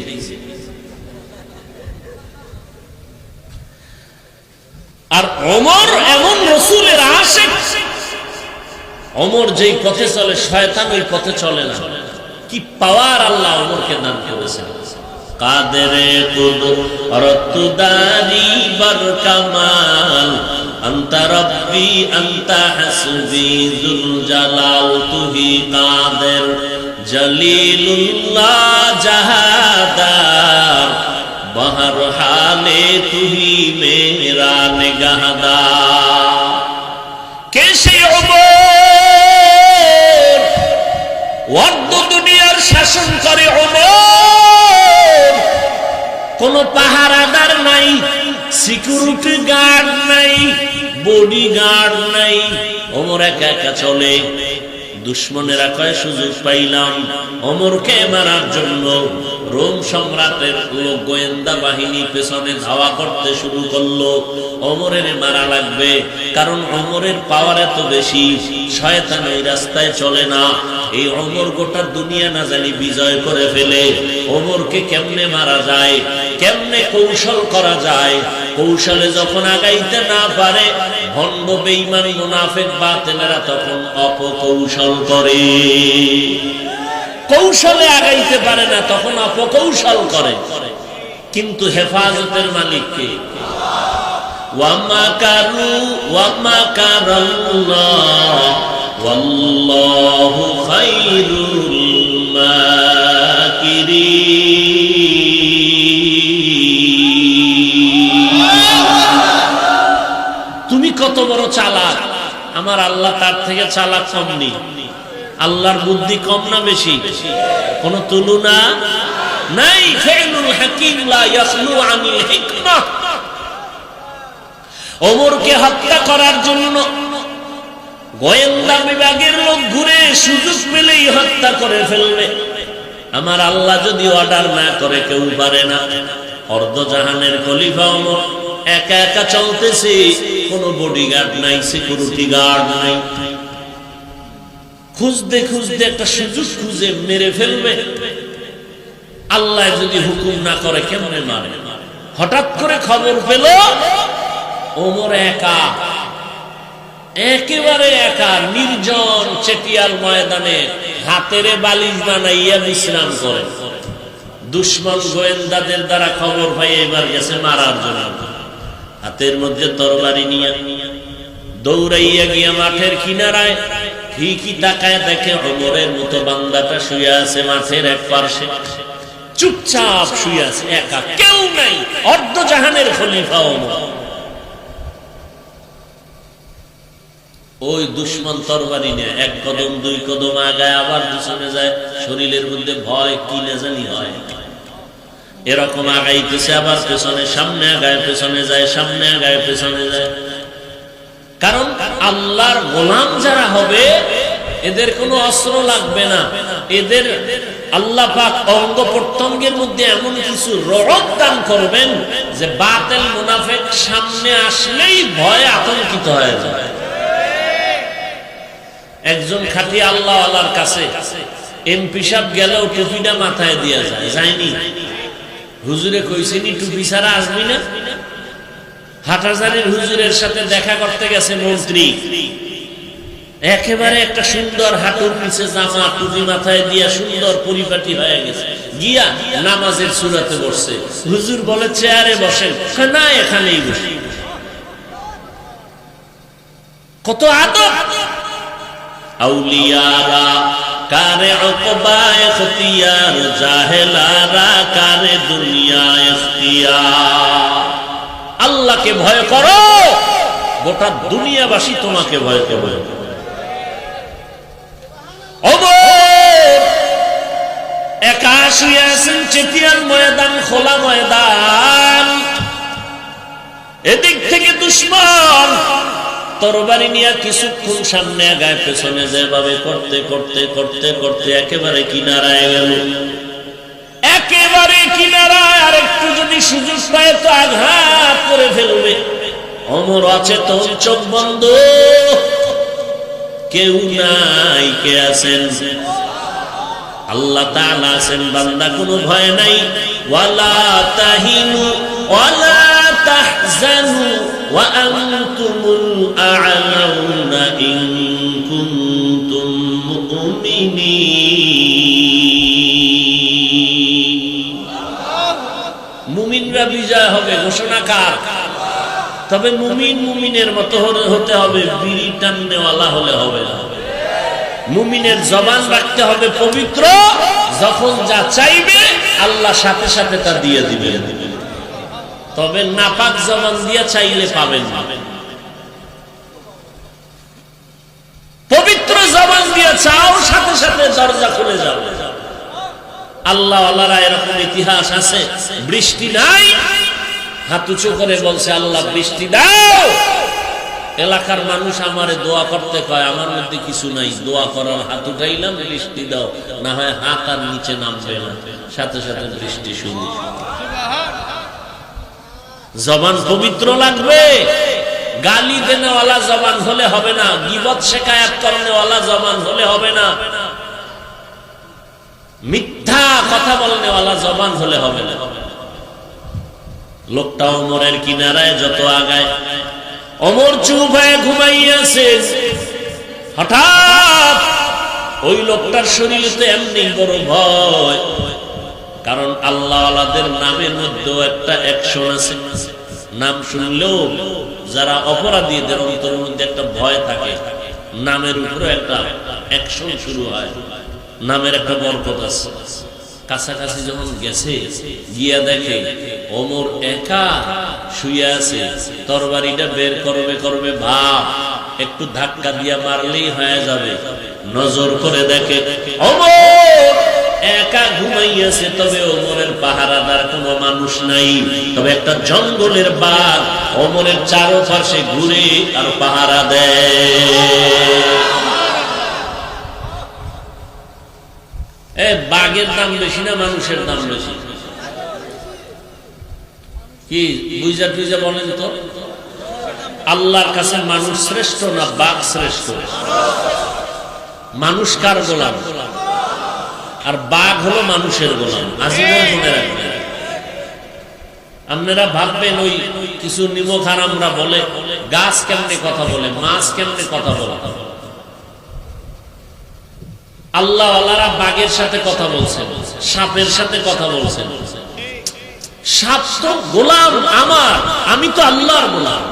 আর ওমর এমন রাসূলের আশিক, ওমর যেই পথে চলে শয়তান ওই পথে চলে না। কি পাওয়ার আল্লাহ ওমরকে দান করেছেন। কাদেরে কুদরত দারি বার কামাল আনতা রব্বি আনতা হাসবি যুল জালাল তুহি কাদের জলিলুল্লাহ জাহাদার বহর হালে তুহি মেরা নিগাহদার। কে সেই ওমর? অর্ধ দুনিয়ার শাসন করে ওমর। কোন পাহারাদার নাই, সিকিউরিটি গার্ড নাই, বডি গার্ড নাই, ওমর একা একা চলে। দুশ্মনেরা কয় সুযোগ পাইলাম ওমরকে মারার জন্য। রোম সম্রাটের লোক গোয়েন্দা বাহিনী পেছনে ধাওয়া করতে শুরু করলো। ওমরের মারা লাগবে, কারণ ওমরের পাওয়ার এত বেশি, শয়তান ওই রাস্তায় চলে না। এই ওমর গোটা দুনিয়া না জানি বিজয় করে ফেলে। ওমরকে কেমনে মারা যায়, কেমনে কৌশল করা যায়। কৌশলে যখন আগাইতে না পারে, ভণ্ড বেঈমান মুনাফিক বাতিলেরা তখন অপকৌশল করে। কৌশলে আগাইতে পারে না, তখন অপকৌশল করে। কিন্তু হেফাজতের মালিক কে? ওয়ামাকারু ওয়ামাকারাল্লাহ ওয়াল্লাহু খায়রুল মাকিরিন। তুমি কত বড় চালাক, আমার আল্লাহ তার থেকে চালাক কম নেই। আল্লাহর বুদ্ধি কম না বেশি? কোন তুলনা নাই। ফাইলুল হাকিম লা ইয়াখলু আনিল হিকমাহ। ওমরকে হত্যা করার জন্য গোয়েন্দা বিভাগের লোক ঘুরে সুযোগ পেলেই হত্যা করে ফেলবে। আমার আল্লাহ যদি অর্ডার না করে কেউ পারে না। অর্ধ জাহানের খলিফা ওমর একা একা চলতেছে, কোনো বডিগার্ড নাই, সিকিউরিটি গার্ড নাই। খুঁজতে খুঁজতে একটা সুযোগ খুঁজে মেরে ফেলবে। আল্লাহ যদি হুকুম না করে কেমনে মারে? হঠাৎ করে খবর পেল ওমর একা, একেবারে একা, নির্জন চেটিয়াল ময়দানে হাতেরে বালিশ বানাইয়া বিশ্রাম করে। দুশ্মন গোয়েন্দাদের দ্বারা খবর পাই এবার গেছে মারার জন্য। হাতের মধ্যে তরবারি নিয়ে দৌড়াইয়া গিয়া মাঠের কিনারায় ঠিকই তাকায় দেখে ওমরের মতো বান্দাটা শুয়ে আছে মাঠের এক পার্শ্বে, চুপচাপ শুয়ে আছে, একা, কেউ নাই। অর্ধ জাহানের খলিফা ওমর। ওই দুশ্মন তরবারি নিয়ে এক কদম দুই কদম আগায় আবার পিছনে যায়। শরীরের মধ্যে ভয় কি না জানি হয়, এরকম আগাইতেছে, আবার পেছনে, সামনে আগায় পেছনে যায়, সামনে আগায় পেছনে যায়। কারণ আল্লাহর গোলাম যারা হবে এদের কোনো অস্ত্র লাগবে না। এদের আল্লাহ পাক অঙ্গ প্রত্যঙ্গের মধ্যে এমন কিছু রহত দান করবেন যে বাতিল মুনাফিক সামনে আসলেই ভয়ে আতঙ্কিত হয়ে যায়। একজন খাঁটি আল্লাহ আল্লাহর কাছে এমপি সাহেব গেলেও টুপিটা মাথায় দিয়ে যায়, যায়নি? হুজুরে কইছেনি টুপি ছাড়া আসবি না। হাটহাজারীর হুজুরের সাথে দেখা করতে গেছে মন্ত্রী, একেবারে একটা সুন্দর হাঁটুর নিচে জামা, টুপি মাথায় দিয়া সুন্দর পরিপাটি হয়ে গেছে, গিয়া নামাজের সূরাতে বসছে। হুজুর বলে চেয়ারে বসেন, না এখানেই বসে। কত আদব! আউলিয়ারা কারে উকবা ইখতিয়ার, জাহেলারা কারে দুনিয়া ইখতিয়ার। আল্লাহকে ভয় করো, গোটা দুনিয়াবাসী তোমাকে ভয় করবে। ওমর একা শুয়ে আছেন চেটিয়াল ময়দান, খোলা ময়দান। এদিক থেকে দুশ্মন তরবারি নিয়ে কিছুক্ষণ সামনে আগায় পেছনে যেভাবে করতে করতে করতে করতে একেবারে কিনারায় গেল। একেবারে কিনারায়, আর একটু যদি সুযোগ পায় তো আঘাত করে ফেলবে। ওমর অচেতন, চোখ বন্ধ, কেউ নাই। কে আছেন? আল্লাহ তাআলা আছেন। বান্দা কোনো ভয় নাই। ওয়ালা তাহিনু ওয়ালা তাহজানু ওয়া আনতুমুল আ'লাউনা ইন কুনতুম মুমিনিন। মুমিনরা বিজয় হবে ঘোষণা কার? তবে মুমিন মুমিনের মতো হতে হবে, বিড়ি টাননেওয়ালা হলে হবে না। মুমিনের জবান রাখতে হবে পবিত্র, যখন যা চাইবে আল্লাহ সাথে সাথে তা দিয়ে দিবে। তবে নাপাক জবান দিয়ে চাইলে পাবেন না। পবিত্র জবান দিয়ে চাও, সাথে সাথে দরজা খুলে যাবে। আল্লাহ আল্লাহরা এরকম ইতিহাস আছে, বৃষ্টি নাই, হাত উঁচু করে বলছে আল্লাহ বৃষ্টি দাও। এলাকার মানুষ আমারে দোয়া করতে কয়, আমার মধ্যে কিছু নাই, দোয়া করার হাত উঠাইলাম, বৃষ্টি দাও, না হয় হাত আর নিচে নামবে না, সাথে সাথে বৃষ্টি শুরু। জবান পবিত্র লাগবে, গালি দেনেওয়ালা জবান হলে হবে না, গীবত শিকায়াত করনেওয়ালা জবান হলে হবে না, মিথ্যা কথা বলনেওয়ালা জবান হলে হবে না। লোকটা ওমরের কিনারায় যত আগায়, ওমর চুপ হয়ে ঘুমাইয়াছে। হঠাৎ ওই লোকটার শরীরে এমনি বড় ভয়, কারণ আল্লাহ আল্লাহদের নামের মধ্যেও একটা অ্যাকশন আছে। নাম শুনলেও যারা অপরাধীদের অন্তরের মধ্যে একটা ভয় থাকে, নামের উপরে একটা অ্যাকশন শুরু হয়, নামের একটা বরকত আছে। কাছাকাছি যখন গেছে, গিয়া দেখে ওমর একা শুয়ে আছে, তরবারিটা বের করবে ভাব, একটু ধাক্কা দিয়া মারলেই হয়ে যাবে। নজর করে দেখে ওমর একা ঘুমাইয়াছে, তবে ওমরের পাহারাদার কোনো মানুষ নাই। তবে একটা জঙ্গলের বাঘ ওমরের চারপাশে ঘুরে আর পাহারা দেয়। বাঘের দাম বেশি না মানুষের দাম বেশি? কি বুঝা টুইজা বলেন তো? আল্লাহর কাছে মানুষ শ্রেষ্ঠ না বাঘ শ্রেষ্ঠ? মানুষ কার গোলাম? আর বাঘ হলো মানুষের গোলাম। আজীবন মনে রাখবেন। আপনারা ভাববেন ওই কিছু নিমক হারামরা বলে গাছ কেমনে কথা বলে, মাছ কেমনে কথা বলে। আল্লাহ আল্লাহরা বাঘের সাথে কথা বলছেন, সাপের সাথে কথা বলছেন। সাপ তো গোলাম আমার, আমি তো আল্লাহর গোলাম।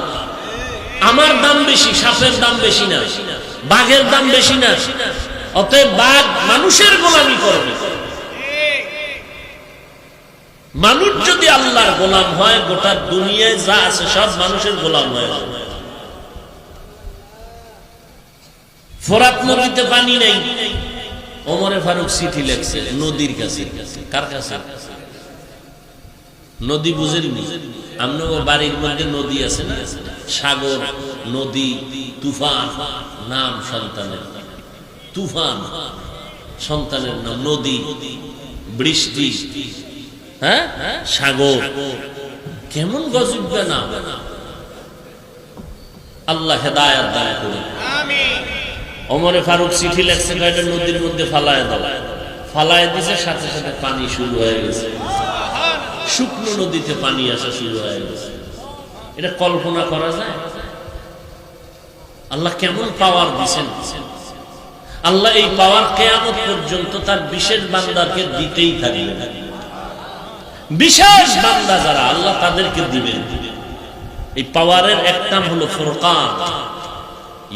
আমার দাম বেশি, সাপের দাম বেশি না, বাঘের দাম বেশি না। অতএব বাঘ মানুষের গোলামি করবে। মানুষ যদি আল্লাহর গোলাম হয়, গোটা দুনিয়ায় যা আছে সব মানুষের গোলাম হয়ে যাবে। ফোরাত নদীতে পানি নেই, ওমরে ফারুক চিঠি লেখছে নদীর কাছে। কার কাছে? নদী বুঝেননি? আপনার বাড়ির মধ্যে নদী আছে না, সাগর, নদী, তুফান নাম সন্তানের, তুফান সন্তানের নাম, নদী, বৃষ্টি, হ্যাঁ, সাগর, কেমন গজব না। আল্লাহ হেদায়েত দান করুন। ওমরে ফারুক চিঠি লেখছে, এটা নদীর মধ্যে ফালায় দাও। ফালায় দিছে, সাথে সাথে পানি শুরু হয়ে গেছে, শুকনো নদীতে পানি আসা শুরু হয়ে গেছে। এটা কল্পনা করা যায়? আল্লাহ কেমন পাওয়ার দিচ্ছেন। আল্লাহ এই পাওয়ার কিয়ামত পর্যন্ত তার বিশেষ বান্দাকে দিতেই থাকবেন। বিশেষ বান্দা যারা আল্লাহ তাদেরকে দিবেন। এই পাওয়ারের এক নাম হলো ফুরকান।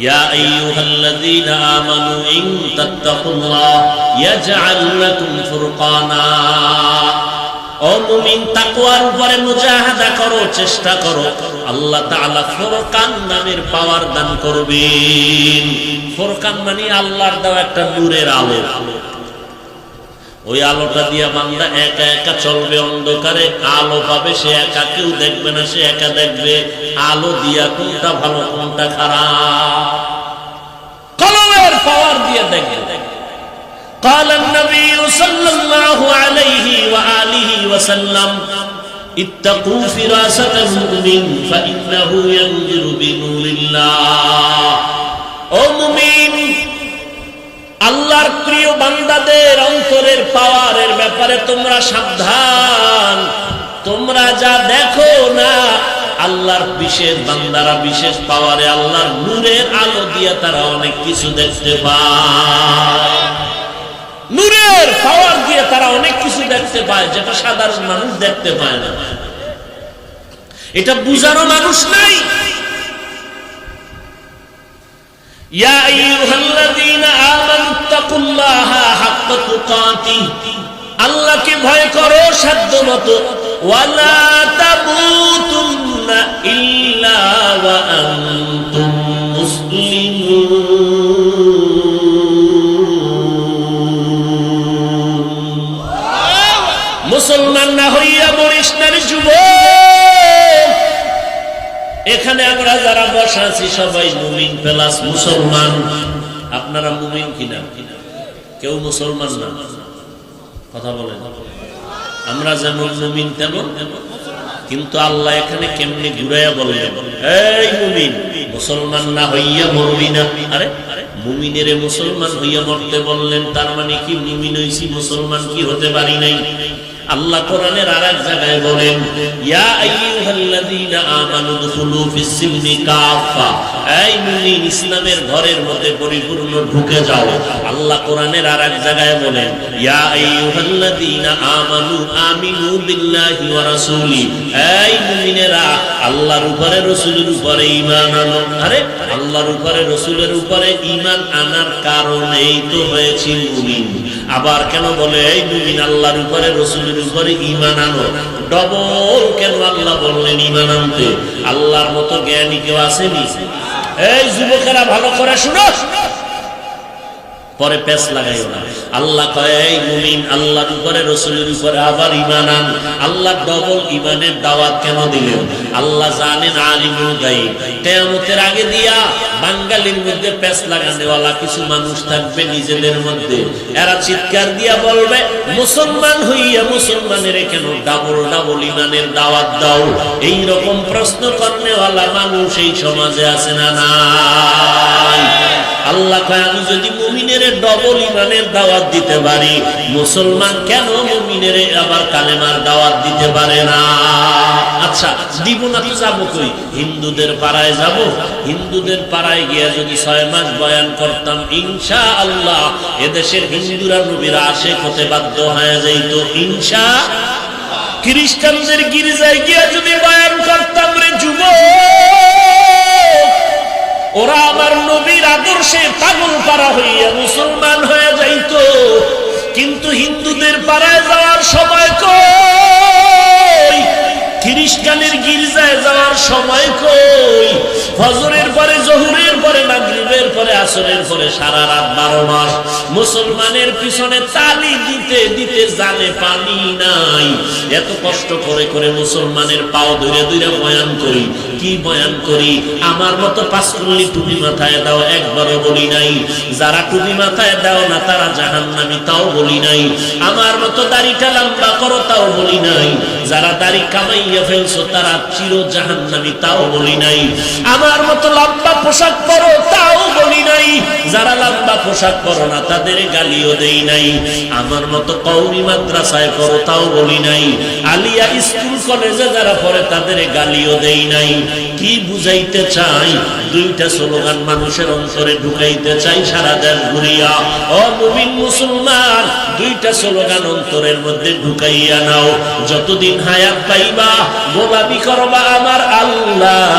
ইয়া আইয়ুহাল্লাযীনা আমানু ইন তাত্তাকুল্লাহ ইয়াজআল লাকুম ফুরকানা। ও মুমিন, তাকওয়ার উপরে মুজাহাদা করো, চেষ্টা করো, আল্লাহ তাআলা ফুরকান নামের পাওয়ার দান করবেন। ফুরকান মানে আল্লাহর দেওয়া একটা নূরের আলো। ওই আলোটা দিয়া বান্দা একা একা চলবে অন্ধকারে, আলো পাবে, সে একা, কেউ দেখবে না, সে একা দেখবে। আলো দিয়া কোনটা ভালো কোনটা খারাপ কলমের পাওয়ার দিয়ে দেখবে। قال النبي صلى الله عليه وآله وسلم اتقوا فراسة المؤمن فإنه ينظر بنور الله। ও মুমিন, আল্লাহর প্রিয় বান্দাদের অন্তরের পাওয়ারের ব্যাপারে তোমরা সাবধান। তোমরা যা দেখো না আল্লাহর বিশেষ বান্দারা বিশেষ পাওয়ারে আল্লাহর নূরের আলো দিয়ে তারা অনেক কিছু দেখতে পায়। নূরের পাওয়ার দিয়ে তারা অনেক কিছু দেখতে পায় যেটা সাধারণ মানুষ দেখতে পায় না। এটা বুঝারও মানুষ নাই। ইয়া আইয়ুহাল্লাযীনা আমানুত্তাকুল্লাহা হাক্কা তুকাতিহ, আল্লাহকে ভয় করো সাধ্যমতো। ওয়ালা তামুতুন্না ইল্লা ওয়া আনতুম মুসলিমুন। মুসলমান না হইয়া মরিস না রে যুবক। এখানে আমরা যারা বসা আছি সবাই মুমিন প্লাস মুসলমান। আপনারা মুমিন কিনা? কেউ মুসলমান না, কথা বলেন। আমরা যেমন মুমিন তেমন, কিন্তু আল্লাহ এখানে কেমনে ঘুরাইয়া বললেন, এই মুমিন মুসলমান না হইয়া মরবি না। আরে মুমিনের মুসলমান হইয়া মরতে বললেন, তার মানে কি মুমিন হইছি, মুসলমান কি হতে পারি নাই? আল্লাহ কোরআনের আরেক জায়গায় বলেন, ইয়া আইয়ুহাল্লাযীনা আমানু দুখুলু ফিস-সিলমি কাফা, এই মুমিন ইসলামের ঘরের মধ্যে পরিপূর্ণ ঢুকে যাও। আল্লাহ কোরআনের আরেক জায়গায় বলেন, ইয়া আইয়ুহাল্লাযীনা আমানু আমিনু বিল্লাহি ওয়া রাসূলি, এই মুমিনেরা আল্লাহর উপরে রাসূলের উপরে ঈমান আনো। আরে আল্লাহর উপরে রাসূলের উপরে ঈমান আনার কারণেই তো হয়েছে মুমিন। আবার কেন বলে এই মুমিন আল্লাহর উপরে রাসূলের উপরে ঈমান আনো? ডবল কেন আল্লাহ বললেন ঈমান আনতে? আল্লাহর মতো জ্ঞানী কেউ আসেনি? এই যুবকেরা ভালো করে শুনো, পরে পেছ লাগাইও না। আল্লাহ কয় এই মুমিন আল্লাহর উপরে রাসূলের উপরে আবার ঈমান আন। আল্লাহ ডবল ঈমানের দাওয়াত কেন দিলেন? আল্লাহ জানেন আলিমুল গায়ব। কিয়ামতের আগে দিয়া বাঙালির মধ্যে পেছ লাগানোওয়ালা কিছু মানুষ থাকবে নিজেদের মধ্যে। এরা চিৎকার দিয়া বলবে, মুসলমান হইয়া মুসলমানের কেন ডাবল ডাবল ঈমানের দাওয়াত দাও? এই রকম প্রশ্ন করনেওয়ালা মানুষ এই সমাজে আছে না নাই? আল্লাহ কয় আমি যদি মুমিনের ডবল ঈমানের দাওয়াত দিতে পারি, মুসলমান কেন মুমিনের আবার কালেমার দাওয়াত দিতে পারে না? আচ্ছা দিব না তো যাবো কই? হিন্দুদের পাড়ায় যাব। হিন্দুদের পাড়ায় গিয়ে যদি 6 মাস বয়ান করতাম, ইনশাআল্লাহ এদেশের হিন্দুরা নবীর আশিক হতে বাধ্য হয়ে যাইত ইনশাআল্লাহ। খ্রিস্টানদের গির্জায় গিয়ে যদি বয়ান করতাম রে যুবক, ওরা আমার নবীর আদর্শে পাগল পারা হইয়া মুসলমান হয়ে যাইত। কিন্তু হিন্দুদের পাড়ায় যাওয়ার সময় কই? খ্রিস্টানের গির্জায় যাওয়ার সময় কই? ফজরের পরে, জোহরের পরে, মাগরিবের পরে, আসরের পরে সারা রাত 12 মাস মুসলমানের পিছনে তালি দিতে দিতে জানে পানি নাই। এত কষ্ট করে করে মুসলমানের পাও ধরে ধরে বয়ান করি। কি বয়ান করি? আমার মতো 5 কুল্লি টুপি মাথায় দাও, একবারও বলি নাই। যারা টুপি মাথায় দাও না তারা জাহান্নামী, তাও বলি নাই। আমার মতো দাড়িটা লম্বা করো, তাও বলি নাই। যারা দাড়ি কামাইয়া ফেলছো তারা চির জাহান্নামী, তাও বলি নাই। আমার মতো লম্বা পোশাক পরো, তাও বলি নাই। যারা লম্বা পোশাক পরো না তাদের গালিও দেই নাই। আমার মতো কওমি মাদ্রাসায় পড়ো, তাও বলি নাই। আলিয়া স্কুল কলেজে যারা পড়ে তাদের গালিও দেই নাই। কি বুঝাইতে চাই? 2টা স্লোগান মানুষের অন্তরে ঢুকাইতে চাই সারা দেশ ঘুরিয়া। ও মুমিন মুসলমান, 2টা স্লোগান অন্তরের মধ্যে ঢুকাইয়া নাও। যতদিন হায়াত পাইবা গোলামি করবা আমার আল্লাহ,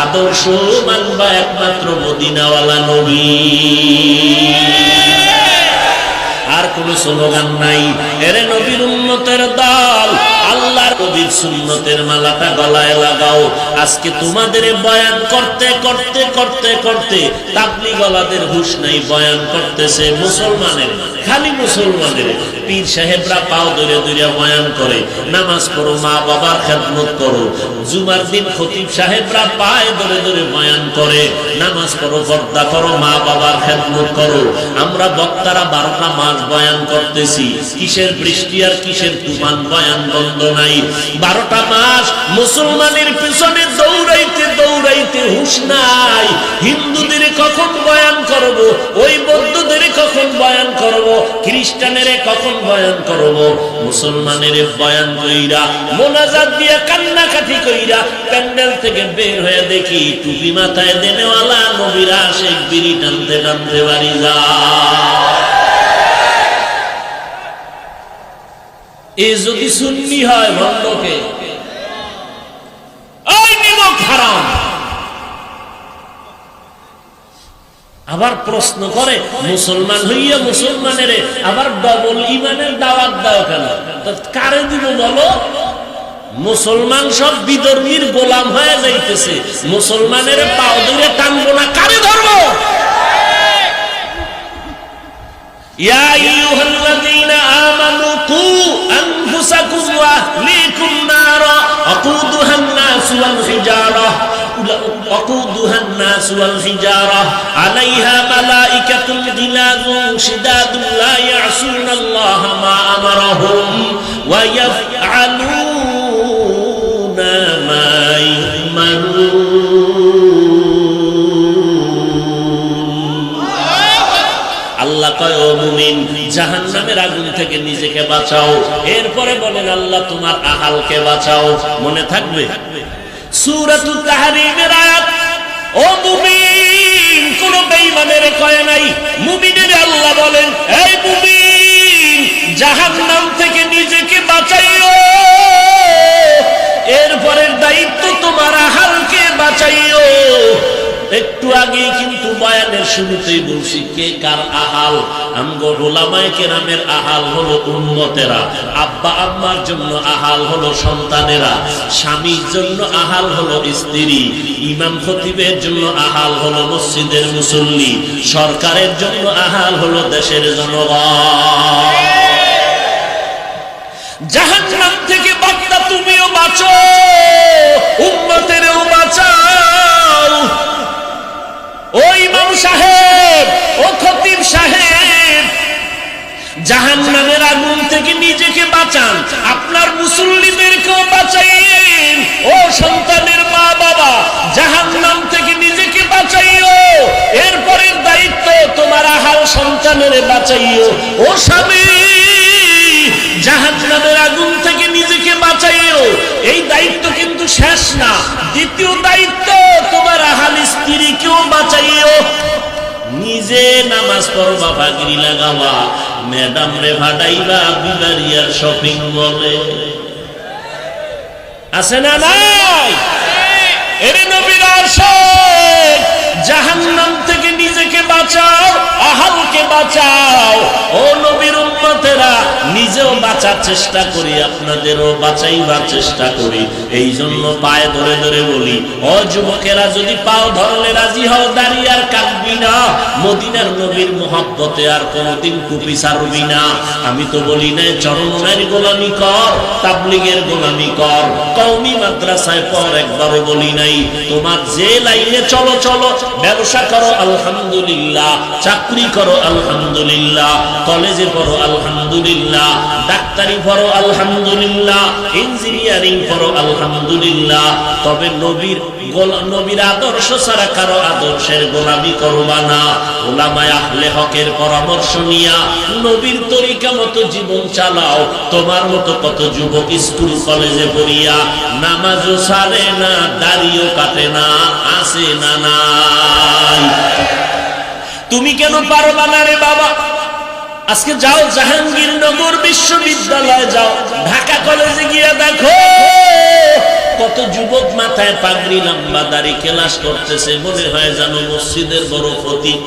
আদর্শ মানবা একমাত্র মদিনাওয়ালা নবী। আর কোন স্লোগান নাই। এরে নবীর উম্মতের দল, আল্লাহর নবীর সুন্নতের মালাটা গলায় লাগাও। আজকে তোমাদের বয়ান করতে করতে করতে করতে তাবলীগওয়ালাদের হুঁশ নাই। বয়ান করতেছে মুসলমানের, খালি মুসলমানের। পীর সাহেবরা পাও ধরে ধরে বয়ান করে, নামাজ পড়ো, মা বাবার খেদমত করো। জুমার দিন খতিব সাহেবরা পায়ে ধরে ধরে বয়ান করে, নামাজ পড়ো, পর্দা করো, মা বাবার খেদমত করো। আমরা বক্তারা 12টা মাস বয়ান করতেছি। কিসের বৃষ্টি আর কিসের তুফান, বয়ান বন্ধ নাই। 12টা মাস মুসলমানের পিছনে দৌড়াইতে দৌড়াইতে হুঁশ নাই। হিন্দুদের কখন বয়ান করব, ওই বৌদ্ধদের কখন বয়ান করব, খ্রিস্টানের কখন বয়ান করব, মুসলমানের বয়ান কইরা মোনাজাত দিয়ে কান্নাকাটি কইরা প্যান্ডেল থেকে বের হয়ে দেখি টুপি মাথায় দেনেওয়ালা নবীর আশিক বিড়ি টানতে টানতে বাড়ি যায়। এ যদি সুন্নি হয় ভণ্ডকে ওই নিমক হারাম। আবার প্রশ্ন করে মুসলমান হইয়া মুসলমানের আবার ডবল ইমানের দাওয়াত দাও কেন? কারে দিব বলো? মুসলমান সব বিধর্মীর গোলাম হয়ে যাইতেছে, মুসলমানের পাও ধরে টানবো না, কারে ধরবো? ইয়া আইয়ুহাল্লাযীনা আমানু কু আনফুসাকুম ওয়া আহলিকুম নারা আকুদুহান নাস ওয়াল হিজারা وقودها الناس والحجارة عليها ملائكة غلاظ شداد لا يعصون الله ما أمرهم ويفعلون ما يؤمرون। আল্লাহ কয় ও মুমিন জাহান্নামের আগুন থেকে নিজেকে বাঁচাও, এরপরে বলেন আল্লাহ তোমার আহালকে বাঁচাও। মনে থাকবে সূরাতুত তাহরীমের আয়াত। ও মুমিন, কোন বেঈমানের কয় নাই, মুমিনের আল্লাহ বলেন এই মুমিন জাহান্নাম থেকে নিজেকে বাঁচাইও, এরপরের দায়িত্ব তোমার আহালকে বাঁচাইও। একটু আগে কিন্তু বয়ানের শুরুতেই বলছি কে কার আহাল। আমগো উলামায়ে কেরামের আহাল হলো উম্মতেরা, আব্বা আম্মার জন্য আহাল হলো সন্তানেরা, স্বামীর জন্য আহাল হলো স্ত্রী, ইমাম খতিবের জন্য আহাল হলো মসজিদের মুসল্লি, সরকারের জন্য আহাল হলো দেশের জনগণ। জাহান্নাম থেকে বান্দা তুমিও বাঁচো, উম্মতেরও বাঁচাও। ও ইমাম সাহেব, ও খতিব সাহেব, জাহান্নামের আগুন থেকে নিজেকে বাঁচান, আপনার মুসল্লিদেরকেও বাঁচাইয়েন। ও সন্তানের মা বাবা, জাহান্নাম থেকে নিজেকে বাঁচাইও, এরপরের দায়িত্ব তোমার আহাল সন্তানের বাঁচাইও। ও স্বামী, জাহান্নামের আগুন থেকে নিজেকে বাঁচাইও, এই দায়িত্ব কিন্তু শেষ না, দ্বিতীয় দায়িত্ব তোমার আহাল স্ত্রীকেও বাঁচাইও। নিজে নামাজ পড়বা, পাগড়ি লাগাবা, ম্যাডাম রে ভাড়াইবা বিবারিয়ার শপিং মলে। আছে না নাই? এর নবীর আশিক, জাহান্নাম থেকে নিজেকে বাঁচাও, আহালকে বাঁচাও। ও নবীর উম্মতেরা, নিজেও বাঁচার চেষ্টা করি, আপনাদেরও বাঁচাইবার চেষ্টা করি। এই জন্য পায়ে ধরে ধরে বলি, ও যুবকেরা, যদি পাও ধরলে রাজি হও, দাঁড়িয়ে আর কাঁদবি না, মদিনার নবীর মহব্বতে আর কোনদিন কুপি ছাড়বি না। আমি তো বলি না চরমনের গোলামি কর, তাবলীগের গোলামি কর, কওমি মাদ্রাসায় পড়, একবারও বলি নাই তোমার যে লাইনে চলো চলো, ব্যবসা করো আলহামদুলিল্লাহ, চাকরি করো আলহামদুলিল্লাহ, কলেজে পড়ো আলহামদুলিল্লাহ, ডাক্তারি পড়ো আলহামদুলিল্লাহ, ইঞ্জিনিয়ারিং পড়ো আলহামদুলিল্লাহ, তবে নবীর আদর্শ ছাড়া কারো আদর্শের গোলামি করবা না। উলামায়ে আহলে হকের পরামর্শ নিয়া নবীর তরিকা মতো জীবন চালাও। তোমার মতো কত যুবক স্কুল কলেজে পড়িয়া নামাজও ছাড়ে না, দাড়িও কাটে না, আসে না নাই। তুমি কেন পারবা না রে বাবা? আজকে যাও জাহাঙ্গীরনগর বিশ্ববিদ্যালয়ে যাও, ঢাকা কলেজে গিয়ে দেখো কত যুবক মাথায় পাগড়ি, লম্বা দাড়ি, ক্লাস করতেছে, মনে হয় যেন মসজিদের বড় খতিব,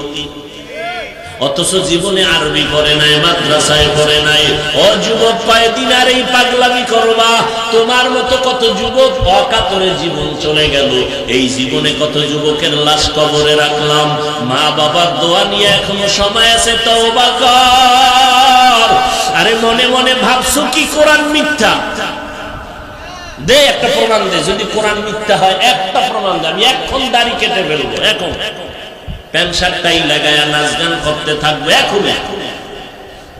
অথচ জীবনে আরবি পড়ে নাই, মাদ্রাসায় পড়ে নাই। ও যুবক, কয়দিন আর এই পাগলামি করবা? তোমার মতো কত যুবক অকাতরে জীবন চলে গেল। এই জীবনে কত যুবকের লাশ কবরে রাখলাম। মা বাবার দোয়া নিয়ে এখনো সময় আছে, তওবা কর। আরে মনে মনে ভাবছো কি কোরআন মিথ্যা? দে একটা প্রমাণ দে, যদি কোরআন মিথ্যা হয় একটা প্রমাণ দে, আমি এখন দাড়ি কেটে ফেলবো, এখন প্যান্ট শার্ট টাই লাগায়া নাচ গান করতে থাকবে। এখন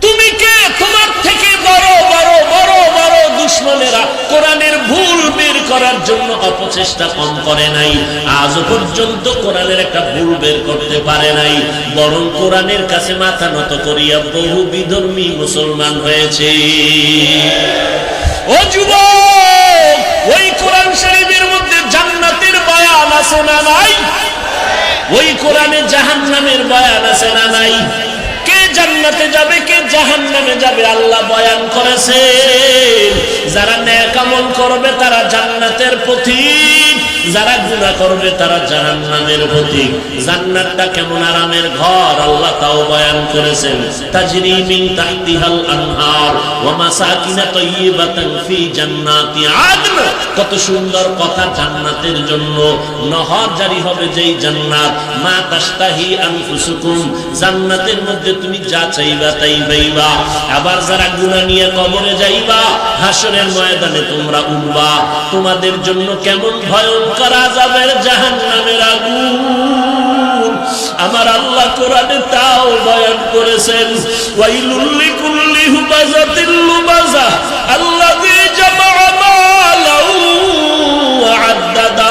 তুমি কে? তোমার থেকে বড় বড় বড় বড় দুশমনেরা কোরআনের ভুল বের করার জন্য অপচেষ্টা কম করে নাই। আজ পর্যন্ত কোরআনের একটা ভুল বের করতে পারে নাই, বরং কোরআনের কাছে মাথা নত করিয়া বহু বিধর্মী মুসলমান হয়েছে। ও যুবক, ওই কোরআন শরীফের মধ্যে জান্নাতের বয়ান আছে না নাই? ওই কোরআনে জাহান্নামের বয়ান আছে না নাই? কে জান্নাতে যাবে, কে জাহান্নামে যাবে আল্লাহ বয়ান করেছে। যারা নেক আমল করবে তারা জান্নাতের পথিক, যারা গুনাহ করবে তারা জাহান্নামের পথিক। জান্নাতটা কেমন আরামের ঘর আল্লাহ তাও বয়ান করেছেন। তাজরি মিন তাহতিহাল আনহার ওয়া মাসাকিন তাইয়্যিবাতান ফি জান্নাতি আদন। কত সুন্দর কথা, জান্নাতের জন্য নহর জারি হবে যেই জান্নাত, মা তাশতাহি আনফুসুকুম, জান্নাতের মধ্যে তুমি যা চাইবা তাই পাইবা। আবার যারা গুনাহ নিয়ে কবরে যাইবা, হাসরের ময়দানে তোমরা উঠবা, তোমাদের জন্য কেমন ভয়ঙ্কর আযাবের জাহান্নামের আগুন আমার আল্লাহ কোরআনে তাও বয়ান করেছেন। ওয়াইলুল লিকুল্লি হুমাযাতিল লুমাযা আল্লাযী জামা'a মালাহু ওয়া আদ্দাদা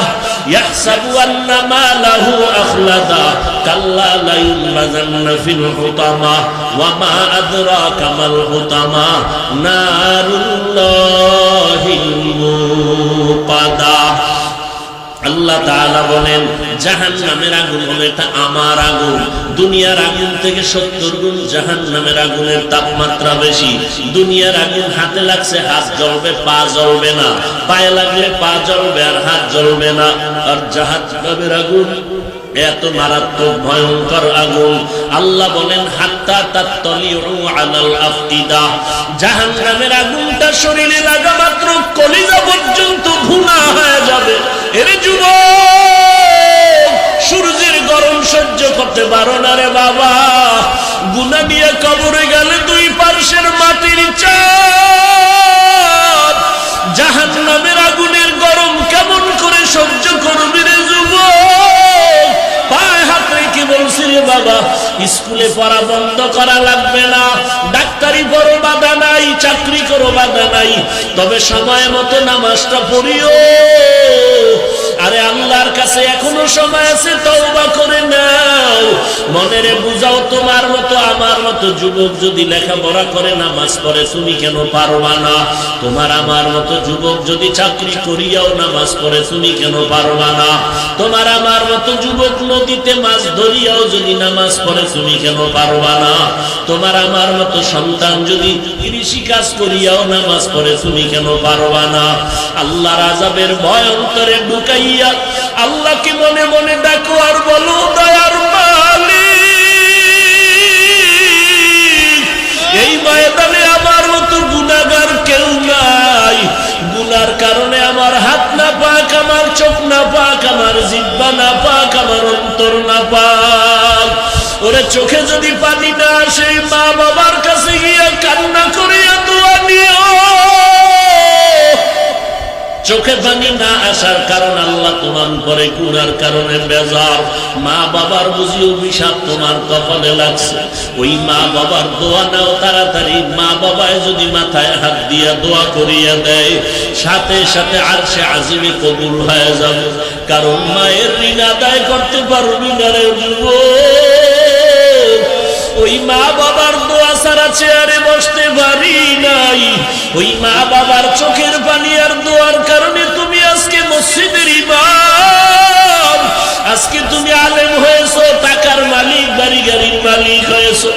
ইয়াহসাবু আন্না মালাহু আখলাদা কাল্লা লা ইউনবাযান্না ফিল হুতামা ওয়া মা আদরাকা মাল হুতামা নারুল্লাহিল মুকাদা। আল্লাহ তাআলা বলেন জাহান্নামের আগুন হলো এটা আমার আগুন। দুনিয়ার আগুন থেকে 70 গুণ জাহান্নামের আগুনের তাপমাত্রা বেশি। দুনিয়ার আগুন হাতে লাগছে হাত জ্বলবে, পা জ্বলবে না, পায়ে লাগলে পা জ্বলবে আর হাত জ্বলবে না। আর জাহান্নামের আগুন এত মারাত্মক ভয়ঙ্কর আগুন, আল্লাহ বলেন হাত্তা তাত্তালিউ আলাল আফইদা, জাহান্নামের আগুনটা শরীরে লাগা মাত্র কলিজা পর্যন্ত ভুনা হয়ে যাবে। এর যুবক, সূর্যের গরম সহ্য করতে পারো না রে বাবা, গুনাহ নিয়ে কবরে গেলে দুই পার্শ্বের মাটির চাপ, জাহান্নামের আগুনের গরম কেমন করে সহ্য করবি রে যুবক? পায়ে হাত রেখে বলছি রে বাবা, স্কুলে পড়া বন্ধ করা লাগবে না, ডাক্তারি পড়ো বাধা নাই, চাকরি করো বাধা নাই, তবে সময় মতো নামাজটা পড়িও। আরে আল্লাহর কাছে এখনো সময় আছে, তওবা করে নাও। মনেরে বুঝাও, তোমার মতো আমার মতো যুবক যদি লেখাপড়া করে নামাজ পড়ে, তুমি কেন পারবা না? তোমার আমার মতো যুবক যদি চাকরি করিয়াও নামাজ পড়ে, তুমি কেন পারবা না? তোমার আমার মতো যুবক নদীতে মাছ ধরিয়াও যদি নামাজ পড়ে, তুমি কেন পারবা না? তোমার আমার মতো সন্তান যদি কৃষি কাজ করিয়াও নামাজ পড়ে, তুমি কেন পারবা না? আল্লাহর আযাবের ভয় অন্তরে ঢুকাইয়া আল্লাহকে মনে মনে ডাকো আর বলো, দয়ার মালিক, এই ময়দানে আমার মতো গুনাহগার কেউ নাই। গুনার কারণে আমার হাত না পাক, আমার চোখ না পাক, আমার জিহ্বা না পাক, আমার অন্তর না পাক। ওরে চোখে যদি পানি না আসে, মা বাবার কাছে গিয়া কান্না করিয়া দোয়া নিও। চোখে পানি না আসার কারণ আল্লাহ তোমার পরে গুনার কারণে বেজার। মা বাবার বুঝি অভিশাপ তোমার কপালে লাগছে, ওই মা বাবার দোয়া নাও তাড়াতাড়ি। মা বাবায় যদি মাথায় হাত দিয়া দোয়া করিয়া দেয়, সাথে সাথে আরশে আজিমে কবুল হয়ে যাবে। কারণ মায়ের ঋণ আদায় করতে পারবি না রে যুবক। ওই মা বাবার দোয়া ছাড়া চেয়ারে বসতে পারি নাই। ওই মা বাবার চোখের পানি আর দোয়ার কারণে তুমি আজকে মসজিদের ইমাম, আজকে তুমি আলেম হয়েছো, টাকার মালিক, বাড়ি গাড়ির মালিক হয়েছো।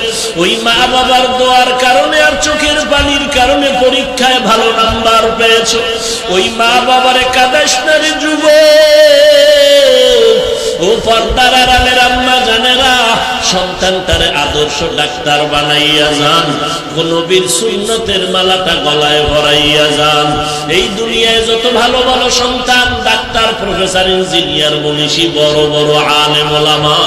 ওই মা বাবার দোয়ার কারণে আর চোখের পানির কারণে পরীক্ষায় ভালো নাম্বার পেয়েছো। ওই মা বাবারে কাঁদাস না রে যুবক। ও পর্দার আড়ালের আম্মা জানেরা, সন্তানটারে আদর্শ ডাক্তার বানাইয়া যান, নবীর সুন্নতের মালাটা গলায় ভরাইয়া যান। এই দুনিয়ায় যত ভালো ভালো সন্তান, ডাক্তার, প্রফেসর, ইঞ্জিনিয়ার, মনীষী, বড় বড় আলেম ওলামা,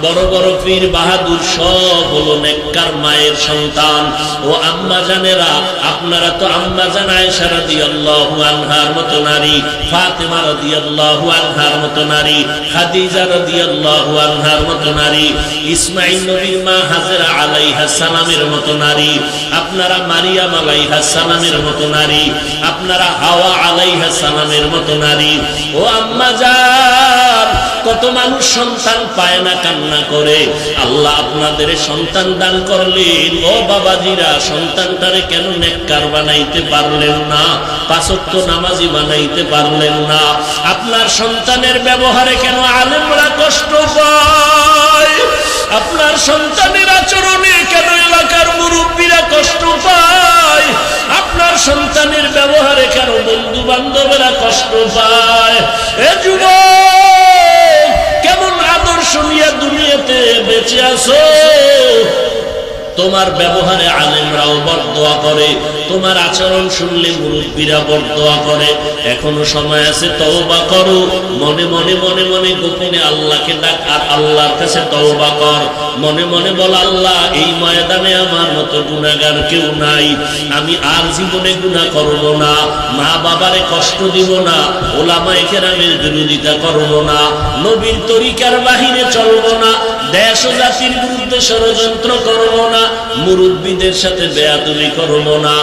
বড় বড় পীর বাহাদুর, সব হলো নেককার মায়ের সন্তান। ও আম্মা জানেরা, আপনারা তো আম্মা জান আয়েশা রাদিয়াল্লাহু আনহার মতো নারী, ফাতেমা রাদিয়াল্লাহু আনহার মতো নারী, খাদিজা খাদিজা রাদিয়াল্লাহু আনহার মতো নারী, ইসমাঈল নবীর মা হাজেরা আলাইহিস সালামের মতো নারী, আপনারা মারিয়াম আলাইহিস সালামের মতো নারী, আপনারা হাওয়া আলাইহিস সালামের মতো নারী। ও আম্মা জান, কত মানুষ সন্তান পায় না, কান্না করে। আল্লাহ আপনাদের সন্তান দান করলেন। ও বাবাজিরা, সন্তানটারে কেন নেককার বানাইতে পারলেন না? পাঁচ ওয়াক্ত নামাজি বানাইতে পারলেন না? আপনার সন্তানের ব্যবহারে কেন আলেমরা কষ্ট পায়? আপনার সন্তানের আচরণে কেন এলাকার মুরব্বীরা কষ্ট পায়? আপনার সন্তানের ব্যবহারে কেন বন্ধু বান্ধবেরা কষ্ট পায়? এ যুবক, কেমন আদর্শ নিয়ে দুনিয়াতে বেঁচে আছো? তোমার ব্যবহারে আলেমরাও বরদোয়া করে, তোমার আচরণ শুনলে মুরব্বীরা বরদোয়া করে। এখনো সময় আছে, তওবা করো। মনে মনে মনে মনে গোপনে আল্লাহকে ডাক, আর আল্লাহর কাছে তওবা কর। মনে মনে বল, আল্লাহ, এই ময়দানে আমার মতো গুনাহগার কেউ নাই, আমি আর জীবনে গুনাহ করব না, মা বাবারে কষ্ট দিব না, ওলামায়ে কেরামের বিরোধিতা করব না, নবীর তরিকার বাহিরে চলব না, দেশ ও জাতির বিরুদ্ধে ষড়যন্ত্র করব না, মুরব্বীদের সাথে বেয়াদবি করব না।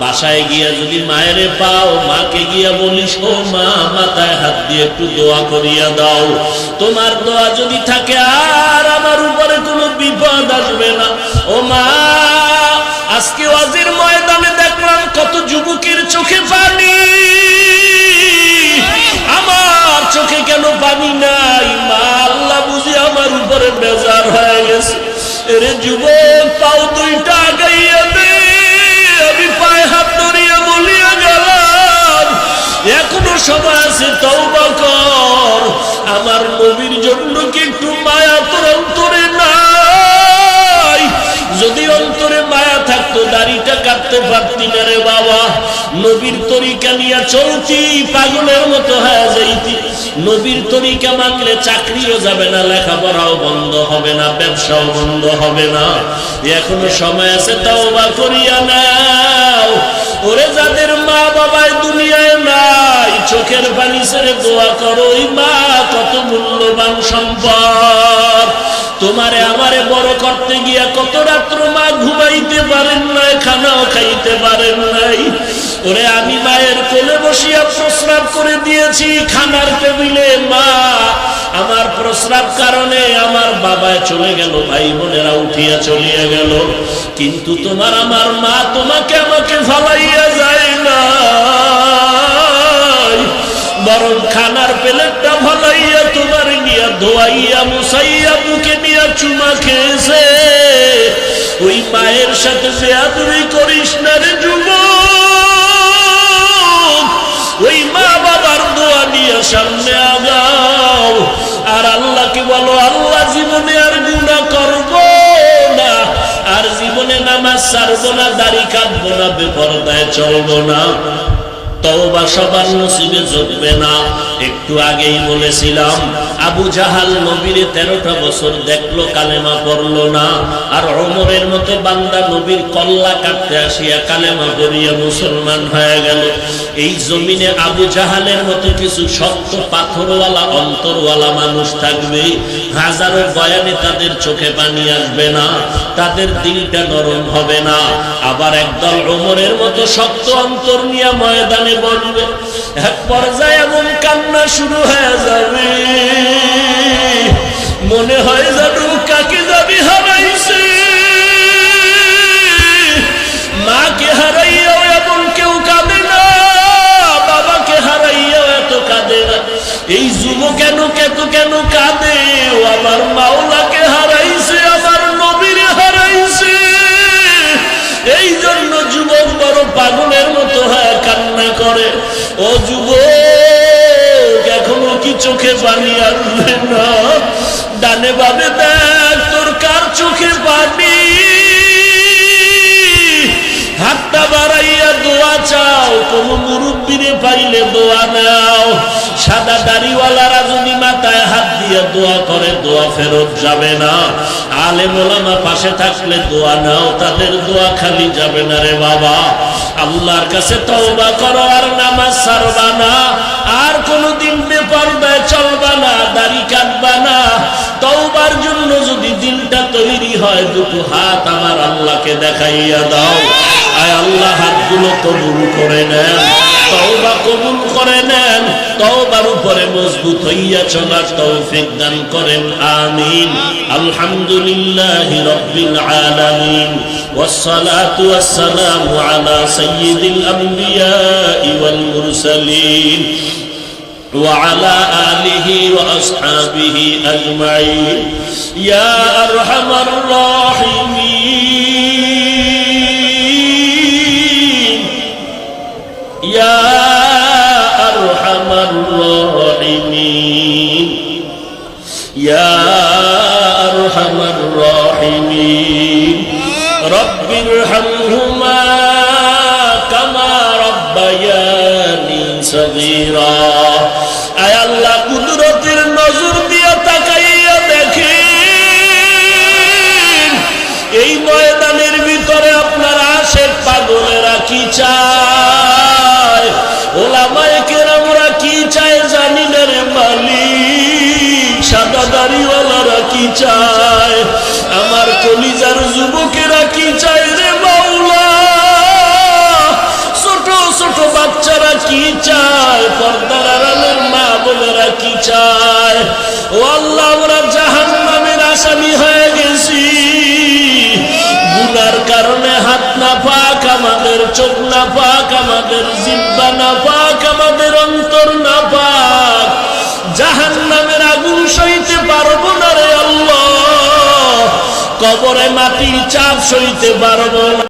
বাসায় গিয়া যদি মায়েরে পাও, মাকে গিয়া বলিস, ও মা, মাথায় হাত দিয়ে একটু দোয়া করিয়া দাও। তোমার দোয়া যদি থাকে আর আমার উপরে কোনো বিপদ আসবে না। ও মা, আজকে ওয়াজের ময়দানে দেখলাম কত যুবকের চোখে পানি, আমার চোখে কেন পানি নাই? মা, আল্লাহ বুঝি আমার উপরে বেজার হয়ে গেছে। এরে যুবক, পাও দুইটা আগাইয়া দে। আমি পায়ে হাত ধরিয়া বলিয়া গেলাম, এখনো সময় আছে, তওবা কর। আমার নবীর জন্য কি একটু মায়া তোর অন্তরে নাই? যদি অন্তরে মায়া থাকতো, দাড়িটা কাটতে পারতি না রে বাবা। নবীর তরিকা নিয়ে চলতি, পাগলের মতো হয়ে যাইতি। নবীর তরিকা মানলে চাকরিও যাবে না, লেখাপড়াও বন্ধ হবে না, ব্যবসাও বন্ধ হবে না। এখনো সময় আছে, তওবা করিয়া নাও। ওরে যাদের মা বাবায় দুনিয়ায় নাই, চোখের পানি ছেড়ে দোয়া করো। ওই মা কত মূল্যবান সম্পদ। তোমারে আমারে বড় করতে গিয়া কত রাত্র মা ঘুমাইতে পারেন নাই, খানাও খাইতে পারেন নাই। ওরে আমি মায়ের কোলে বসিয়া প্রস্রাব করে দিয়েছি খানার টেবিলে। মা, আমার প্রস্রাব কারণে আমার বাবায় চলে গেল, ভাই বোনেরা উঠিয়া চলিয়া গেল, কিন্তু তোমার আমার মা তোমাকে আমাকে ফালাইয়া যায় না, বরং খানার প্লেটটা ফালাইয়া তোমার নিয়া ধোয়াইয়া মুছাইয়া বুকে নিয়া চুমা খেয়েছে। ওই মায়ের সাথে বেয়াদবি করিস না রে যুবক। ওই মা বাবার দোয়া নিয়ে সামনে আগাও, আর আল্লাহকে বলো, আল্লাহ, জীবনে আর গুনাহ করব না, আর জীবনে নামাজ ছাড়বো না, দাড়ি কাটবো না, বেপরদায় চলবো না। তওবা সবার নসিবে জুটবে না। একটু আগেই বলেছিলাম, আবু জাহাল নবীর 13টা বছর দেখলো, কালেমা পড়লো না। আর ওমরের মতো বান্দা নবীর কল্লা কাটতে আসিয়া কালেমা পড়িয়া মুসলমান হয়ে গেল। এই জমিনে আবু জাহালের মতো কিছু শক্ত পাথরওয়ালা অন্তরওয়ালা মানুষ থাকবে, হাজারো বয়ানে তাদের চোখে পানি আসবে না, তাদের দিলটা নরম হবে না। আবার একদল ওমরের মতো শক্ত অন্তর নিয়ে ময়দানে বলবে। এক পর্যায়ে এমন কান্না শুরু হয়ে যাবে, মনে হয় জানো কাকে যাবি হারাইছে। মাকে হারাইয়াও এমন কেউ কাঁদে না, বাবাকে হারাইয়াও এত কাঁদে না। এই যুবক কেন কাঁদে? ও আমার মাওলাকে হারাইছে, আমার নবীরে হারাইছে। এই জন্য যুবক বড় পাগলের মতো হয়ে কান্না করে। ও যুবক, এখনো কি চোখে পানি আসবে না? ডানে বামে দেখ, তোর কার চোখে পানি? হাতটা বাড়াইয়া দোয়া চাও, কোন মুরব্বিরে পাইলে দোয়া নাও। সাদা দাড়িওয়ালারা যদি মাথায় হাত দিয়ে দোয়া করে, দোয়া ফেরত যাবে না। আলেম ওলামা পাশে থাকলে দোয়া নাও, তাদের দোয়া খালি যাবে না রে বাবা। আল্লাহর কাছে তওবা করো আর নামাজ ছাড়বা না, আর কোনদিন বেপরদায় চলবা না, দাড়ি কাটবা না। তওবার জন্য যদি দিলটা তৈরি হয়, দুটো হাত আমার আল্লাহকে দেখাইয়া দাও। আয় আল্লাহ, হাতগুলো কবুল করে নেন, তওবা কবুল করে নেন, তওবার উপরে মজবুত হইয়া চলার তৌফিক দান করেন, আমিন। আলহামদুলিল্লাহি রাব্বিল আলামিন, ওয়াসসালাতু ওয়াসসালামু আলা সাইয়্যিদিল আমবিয়াই ওয়াল মুরসালিন وعلى آله وأصحابه أجمعين يا أرحم الراحمين يا أرحم الراحمين يا أرحم الراحمين رب ارحمهما كما ربياني صغيرا আয় আল্লাহ, কুদরতের নজর দিয়ে তাকাইয়া দেখেন এই ময়দানের ভিতরে আপনার আশেক পাগলেরা কি চায়, ওলামায়ে কেরামরা কি চায় জানি না রে মালিক, সাদা দাড়িওয়ালারা কি চায়, আমার কলিজার যুবকেরা কি চায় রে মাওলা, ছোট ছোট বাচ্চারা কি চায়, পর্দার আড়ালের মা বোনেরা কি চায়। ও আল্লাহ, আমরা জাহান্নামের আসামি হয়ে গেছি, গুনার কারণে হাত না পাক, আমাদের চোখ না পাক, আমাদের জিহ্বা না পাক, আমাদের অন্তর না পাক, জাহান্নামের আগুন সইতে পারবো না রে আল্লাহ, কবরে মাটির চাপ সইতে পারবো না।